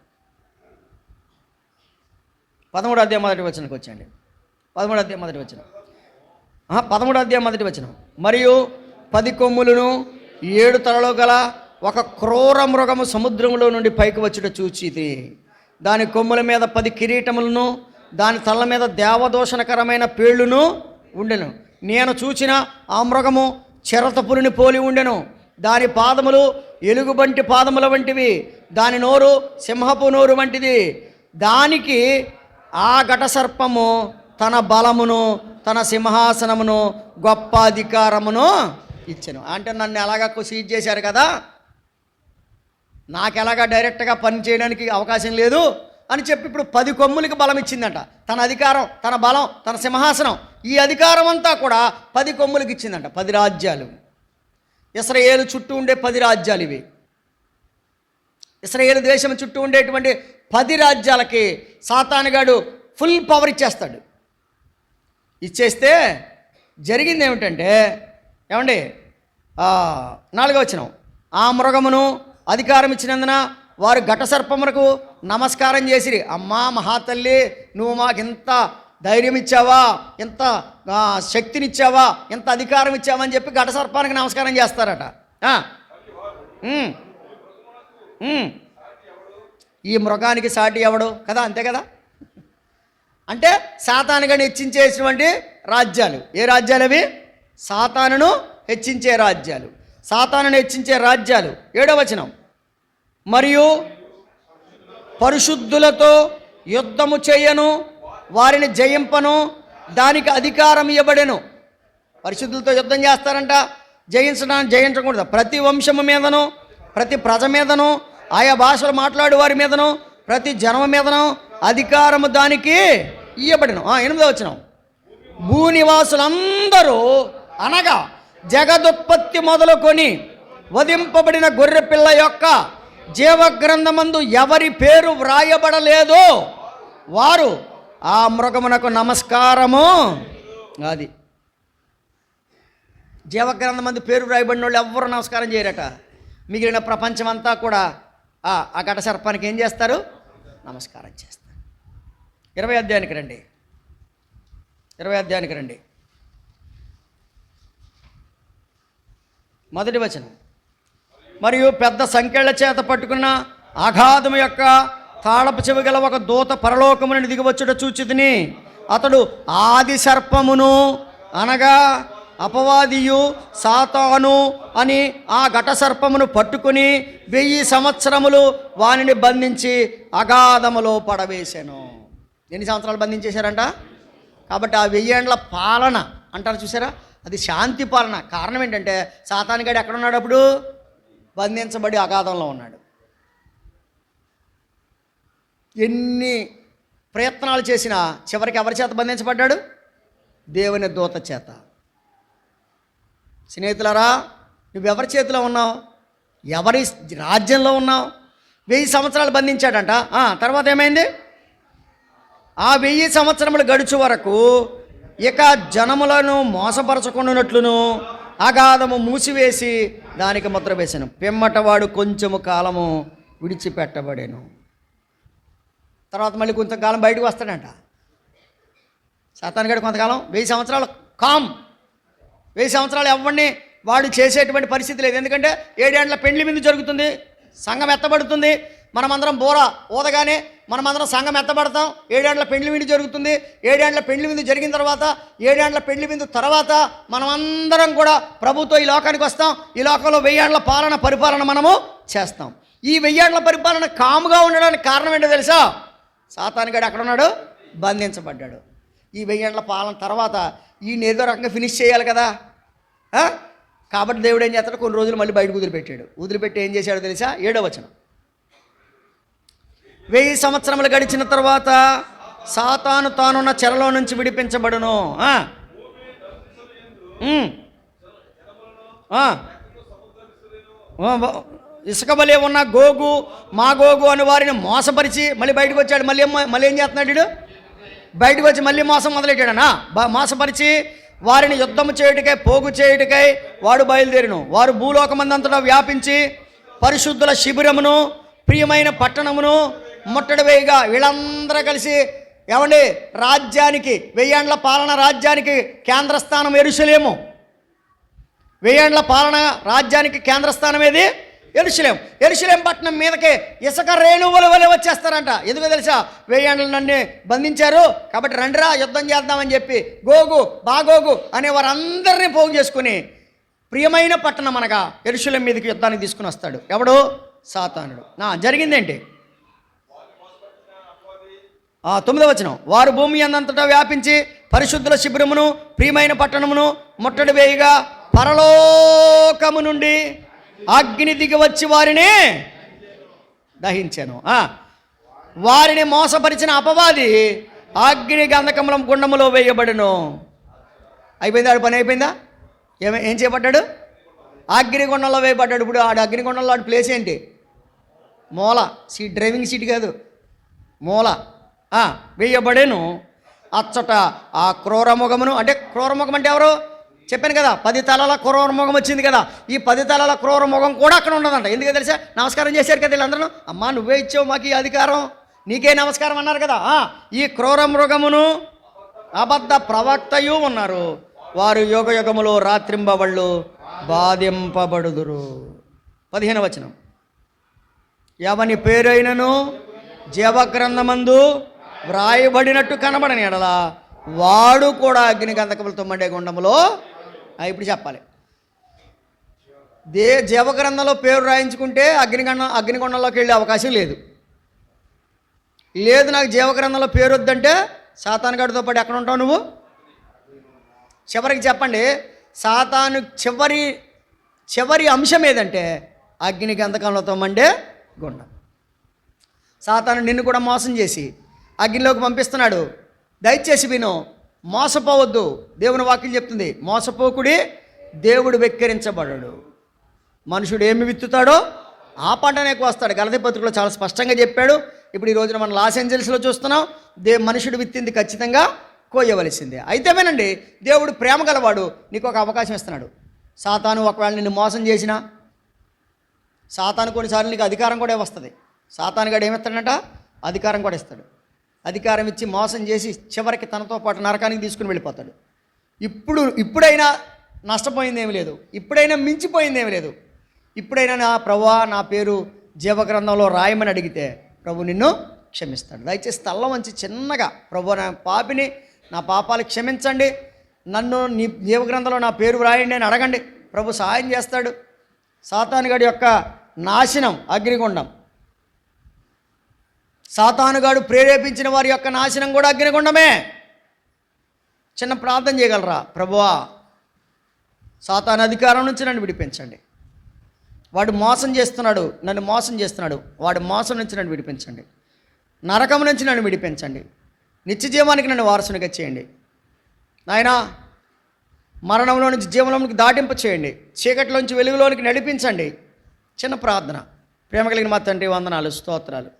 S1: 13వ అధ్యాయం మొదటి వచనంకి వచ్చండి. 13వ అధ్యాయం మొదటి వచనం. 13వ అధ్యాయం మొదటి వచనం. మరియు 10 కొమ్ములను 7 తలలు గల ఒక క్రూర మృగము సముద్రంలో నుండి పైకి వచ్చుట చూచితి. దాని కొమ్ముల మీద 10 కిరీటములను, దాని తల మీద దేవదూషణకరమైన పేళ్లును ఉండెను. నేను చూచిన ఆ మృగము చిరతపులిని పోలి ఉండెను. దాని పాదములు ఎలుగుబంటి పాదముల వంటివి, దాని నోరు సింహపు నోరు వంటిది. దానికి ఆ ఘటసర్పము తన బలమును, తన సింహాసనమును, గొప్ప అధికారమును ఇచ్చెను. అంటే నన్ను ఎలాగా సీజ్ చేశారు కదా, నాకు ఎలాగా డైరెక్ట్గా పని చేయడానికి అవకాశం లేదు అని చెప్పి ఇప్పుడు 10 కొమ్ములకి బలం ఇచ్చిందంట. తన అధికారం, తన బలం, తన సింహాసనం, ఈ అధికారం అంతా కూడా 10 కొమ్ములకి ఇచ్చిందంట. 10 రాజ్యాలు, ఇశ్రాయేలు చుట్టూ ఉండే 10 రాజ్యాలు ఇవి. ఇశ్రాయేలు దేశం చుట్టూ ఉండేటువంటి 10 రాజ్యాలకి సాతానుగాడు ఫుల్ పవర్ ఇచ్చేస్తాడు. ఇచ్చేస్తే జరిగింది ఏమిటంటే, ఏమండి 4వ వచనం, ఆ మృగమును అధికారం ఇచ్చినందున వారు ఘటసర్పమునకు నమస్కారం చేసిరి. అమ్మా మహాతల్లి, నువ్వు మాకు ఇంత ధైర్యం ఇచ్చావా, ఎంత శక్తినిచ్చావా, ఎంత అధికారం ఇచ్చావా అని చెప్పి ఘటసర్పానికి నమస్కారం చేస్తారట. ఈ మృగానికి సాటి ఎవడు కదా, అంతే కదా. అంటే సాతానుగాని హెచ్చించేటువంటి రాజ్యాలు. ఏ రాజ్యాలు అవి? సాతానును హెచ్చించే రాజ్యాలు. సాతానును హెచ్చించే రాజ్యాలు. 7వ వచనం, మరియు పరిశుద్ధులతో యుద్ధము చేయను, వారిని జయింపను, దానికి అధికారం ఇవ్వబడెను. పరిశుద్ధులతో యుద్ధం చేస్తారంట. జయించకూడదు. ప్రతి వంశము మీదను, ప్రతి ప్రజ మీదను, ఆయా భాషలు మాట్లాడే వారి మీదను, ప్రతి జనము మీదను అధికారము దానికి ఇవ్వబడెను. 8వ వచనం, భూనివాసులందరూ అనగా జగదుత్పత్తి మొదలుకొని వధింపబడిన గొర్రె పిల్ల యొక్క జీవగ్రంథమందు ఎవరి పేరు వ్రాయబడలేదో వారు ఆ మృగమునకు నమస్కారము. అది జీవగ్రంథమందు పేరు వ్రాయబడిన వాళ్ళు ఎవ్వరు నమస్కారం చేయరట. మిగిలిన ప్రపంచం అంతా కూడా ఆ ఘట సర్పానికి ఏం చేస్తారు? నమస్కారం చేస్తారు. 20వ అధ్యాయానికి రండి. 20వ అధ్యాయానికి రండి. మొదటి వచనం, మరియు పెద్ద సంకెళ్ల చేత పట్టుకున్న అగాధము యొక్క తాళపు చెవి గల ఒక దూత పరలోకము నుండి దిగివచ్చుట చూచితిని. అతడు ఆది సర్పమును అనగా అపవాదియు సాతాను అని ఆ ఘట సర్పమును పట్టుకుని 1000 సంవత్సరములు వానిని బంధించి అగాధములో పడవేశాను. ఎన్ని సంవత్సరాలు బంధించేశారంట? కాబట్టి ఆ 1000 ఏండ్ల పాలన అంటారు చూసారా, అది శాంతి పాలన. కారణం ఏంటంటే సాతానుగాడు ఎక్కడున్నాడు? అప్పుడు బంధించబడి అగాధంలో ఉన్నాడు. ఎన్ని ప్రయత్నాలు చేసినా చివరికి ఎవరి చేత బంధించబడ్డాడు? దేవుని దూత చేత. స్నేహితులారా, నువ్వెవరి చేతిలో ఉన్నావు? ఎవరి రాజ్యంలో ఉన్నావు? 1000 సంవత్సరాలు బంధించాడంట. తర్వాత ఏమైంది? ఆ 1000 సంవత్సరములు గడుచు వరకు ఇక జనములను మోసపరచకుండానట్లును అగాధము మూసివేసి దానికి ముద్ర వేశాను. పిమ్మటవాడు కొంచెము కాలము విడిచిపెట్టబడేను. తర్వాత మళ్ళీ కొంతకాలం బయటకు వస్తాడంట సాతానుగాడు. కొంతకాలం 1000 సంవత్సరాలు 1000 సంవత్సరాలు ఎవరిని వాడు చేసేటువంటి పరిస్థితి లేదు. ఎందుకంటే 7 ఏండ్ల పెండ్లి విందు జరుగుతుంది, సంఘం ఎత్తబడుతుంది. మనమందరం బోర ఊదగానే మనమందరం సంఘం ఎత్తబడతాం. 7 ఏండ్ల పెండ్లి విందు జరుగుతుంది. 7 ఏండ్ల పెండ్లి విందు జరిగిన తర్వాత 7 ఏండ్ల పెండ్లి విందు తర్వాత మనమందరం కూడా ప్రభుతో ఈ లోకానికి వస్తాం. ఈ లోకంలో 1000 ఏండ్ల పరిపాలన మనము చేస్తాం. ఈ 1000 ఏండ్ల పరిపాలన కాముగా ఉండడానికి కారణం ఏంటో తెలుసా? సాతానుగాడు ఎక్కడ ఉన్నాడు? బంధించబడ్డాడు. ఈ 1000 ఏండ్ల పాలన తర్వాత ఈయన ఏదో రకంగా ఫినిష్ చేయాలి కదా. కాబట్టి దేవుడు ఏం చేస్తాడు? కొన్ని రోజులు మళ్ళీ బయటకు వదిలిపెట్టాడు. వదిలిపెట్టి ఏం చేశాడో తెలుసా? 7వ వచనం, 1000 సంవత్సరములు గడిచిన తర్వాత సాతాను తానున్న చెరలో నుంచి విడిపించబడును. ఇసుక బలే ఉన్న గోగు మాగోగు అని వారిని మోసపరిచి మళ్ళీ బయటకు వచ్చాడు. మళ్ళీ ఏం చేస్తున్నాడు? బయటకు వచ్చి మళ్ళీ మోసం మొదలెట్టాడనా? మోసపరిచి వారిని యుద్ధము చేయుటకై పోగు చేయుటకై వాడు బయలుదేరును. వారు భూలోకమందంతటా వ్యాపించి పరిశుద్ధుల శిబిరమును ప్రియమైన పట్టణమును ముట్టడి వేయగా, వీళ్ళందరూ కలిసి ఏమండి రాజ్యానికి, 1000 ఏండ్ల పాలన రాజ్యానికి కేంద్రస్థానం యెరూషలేము. 1000 ఏండ్ల పాలన రాజ్యానికి కేంద్రస్థానం ఏది? యెరూషలేం పట్టణం మీదకి ఇసుక రేణువుల వలె వచ్చేస్తారంట. ఎందుకో తెలుసా? 1000 ఏండ్లు నన్ను బంధించారు కాబట్టి రండిరా యుద్ధం చేద్దామని చెప్పి గోగు బాగోగు అనే వారందరినీ పోగు చేసుకుని ప్రియమైన పట్టణం అనగా యెరూషలేం మీదకి యుద్ధానికి తీసుకుని వస్తాడు. ఎవడు? సాతానుడు. జరిగిందేంటి? 9వ వచనం, వారు భూమి అందంతటా వ్యాపించి పరిశుద్ధుల శిబిరమును ప్రియమైన పట్టణమును ముట్టడి వేయగా పరలోకము నుండి అగ్ని దిగి వచ్చి వారిని దహించాను. వారిని మోసపరిచిన అపవాది అగ్ని గంధకముల గుండములో వేయబడును. అయిపోయిందా? ఆడు పని అయిపోయిందా? ఏం చేయబడ్డాడు? అగ్నిగుండంలో వేయబడ్డాడు. ఇప్పుడు ఆడు అగ్నిగుండంలో ఆడు ప్లేస్ ఏంటి? మూల సీట్, డ్రైవింగ్ సీట్ కాదు, మూల వేయబడేను. అచ్చట ఆ క్రూరముఖమును, అంటే క్రూరముఖం అంటే ఎవరు చెప్పాను కదా, 10 తలల క్రూరముఖం వచ్చింది కదా. ఈ 10 తలల క్రూరముఖం కూడా అక్కడ ఉండదంట. ఎందుకు తెలుసా? నమస్కారం చేశారు కదా వీళ్ళందరూ. అమ్మా నువ్వే ఇచ్చావు మాకు ఈ అధికారం, నీకే నమస్కారం అన్నారు కదా. ఈ క్రూరమృగమును అబద్ధ ప్రవక్తయు ఉన్నారు. వారు యుగ యుగములో రాత్రింబవళ్ళు బాధింపబడుదురు. 15వ వచనం, ఎవని పేరైనను జీవగ్రంథమందు వ్రాయబడినట్టు కనబడని ఎడల వాడు కూడా అగ్ని గంధకములతో మండే గుండములో. ఇప్పుడు చెప్పాలి, జీవగ్రంథంలో పేరు రాయించుకుంటే అగ్నిగుండంలోకి వెళ్ళే అవకాశం లేదు. నాకు జీవగ్రంథంలో పేరు వద్దంటే సాతానుగాడితో పాటు ఎక్కడ ఉంటావు నువ్వు? చివరికి చెప్పండి, సాతాను చివరి అంశం ఏదంటే అగ్ని గంధకములతో మండే గుండం. సాతాను నిన్ను కూడా మోసం చేసి అగ్నిలోకి పంపిస్తున్నాడు. దయచేసి విను, మోసపోవద్దు. దేవుని వాక్యం చెప్తుంది, మోసపోకుడి దేవుడు వెక్కిరించబడడు. మనుషుడు ఏమి విత్తుతాడో ఆ పంటనే కోస్తాడు. గలతీ పత్రికలో చాలా స్పష్టంగా చెప్పాడు. ఇప్పుడు ఈ రోజున మనం లాస్ ఏంజల్స్లో చూస్తున్నాం, మనుషుడు విత్తింది ఖచ్చితంగా కోయవలసిందే. అయితే వినండి, దేవుడు ప్రేమ గలవాడు, నీకు ఒక అవకాశం ఇస్తున్నాడు. సాతాను ఒకవేళ నిన్ను మోసం చేసినా, సాతాను కొన్నిసార్లు నీకు అధికారం కూడా వస్తుంది. సాతానుగాడు ఏమిస్తాడంట? అధికారం కూడా ఇస్తాడు. అధికారం ఇచ్చి మోసం చేసి చివరికి తనతో పాటు నరకానికి తీసుకుని వెళ్ళిపోతాడు. ఇప్పుడైనా నష్టపోయిందేమీ లేదు, ఇప్పుడైనా మించిపోయిందేమీ లేదు. ఇప్పుడైనా నా ప్రభువా నా పేరు జీవగ్రంథంలో రాయమని అడిగితే ప్రభు నిన్ను క్షమిస్తాడు. దయచేసి తల్ల వంచి చిన్నగా, ప్రభు నా పాపిని, నా పాపాలు క్షమించండి, నన్ను నీ జీవగ్రంథంలో నా పేరు వ్రాయండి అని అడగండి. ప్రభు సహాయం చేస్తాడు. సాతానుగాడి యొక్క నాశనం అగ్నిగుండం, సాతానుగాడు ప్రేరేపించిన వారి యొక్క నాశనం కూడా అగ్నిగుండమే. చిన్న ప్రార్థన చేయగలరా? ప్రభువా సాతాను అధికారం నుంచి నన్ను విడిపించండి. వాడు మోసం చేస్తున్నాడు, నన్ను మోసం చేస్తున్నాడు, వాడు మోసం నుంచి నన్ను విడిపించండి. నరకం నుంచి నన్ను విడిపించండి. నిత్య జీవానికి నన్ను వారసునిగా చేయండి. నాయనా మరణంలో నుంచి జీవనంలోకి దాటింప చేయండి. చీకటిలోంచి వెలుగులోనికి నడిపించండి. చిన్న ప్రార్థన. ప్రేమ కలిగిన మా తండ్రి, వందనాలు, స్తోత్రాలు.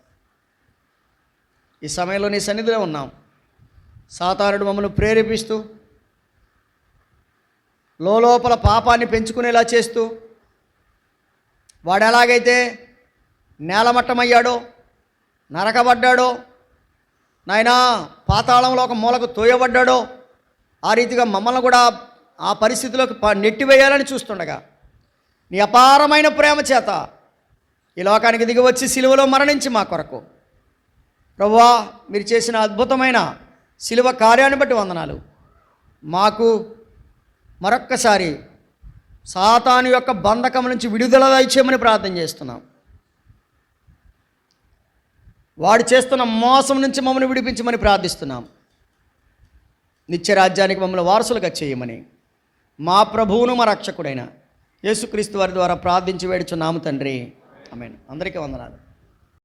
S1: ఈ సమయంలో నీ సన్నిధిలో ఉన్నాం. సాతానుడు మమ్మల్ని ప్రేరేపిస్తూ లోపల పాపాన్ని పెంచుకునేలా చేస్తూ, వాడు ఎలాగైతే నేలమట్టమయ్యాడో, నరకబడ్డాడో, నాయనా పాతాళంలో ఒక మూలకు తోయబడ్డాడో, ఆ రీతిగా మమ్మల్ని కూడా ఆ పరిస్థితిలోకి నెట్టివేయాలని చూస్తుండగా నీ అపారమైన ప్రేమ చేత ఈ లోకానికి దిగి వచ్చి సిలువలో మరణించి మా కొరకు, ప్రభువా మీరు చేసిన అద్భుతమైన సిలువ కార్యాన్ని బట్టి వందనాలు. మాకు మరొక్కసారి సాతాను యొక్క బంధకం నుంచి విడుదల దయచేయమని ప్రార్థన చేస్తున్నాం. వాడు చేస్తున్న మోసం నుంచి మమ్మల్ని విడిపించమని ప్రార్థిస్తున్నాం. నిత్య రాజ్యానికి మమ్మల్ని వారసులుగా చేయమని మా ప్రభువును మా రక్షకుడైన యేసుక్రీస్తు వారి ద్వారా ప్రార్థించి వేడుచున్నాము తండ్రి. ఆమేన్. అందరికీ వందనాలు.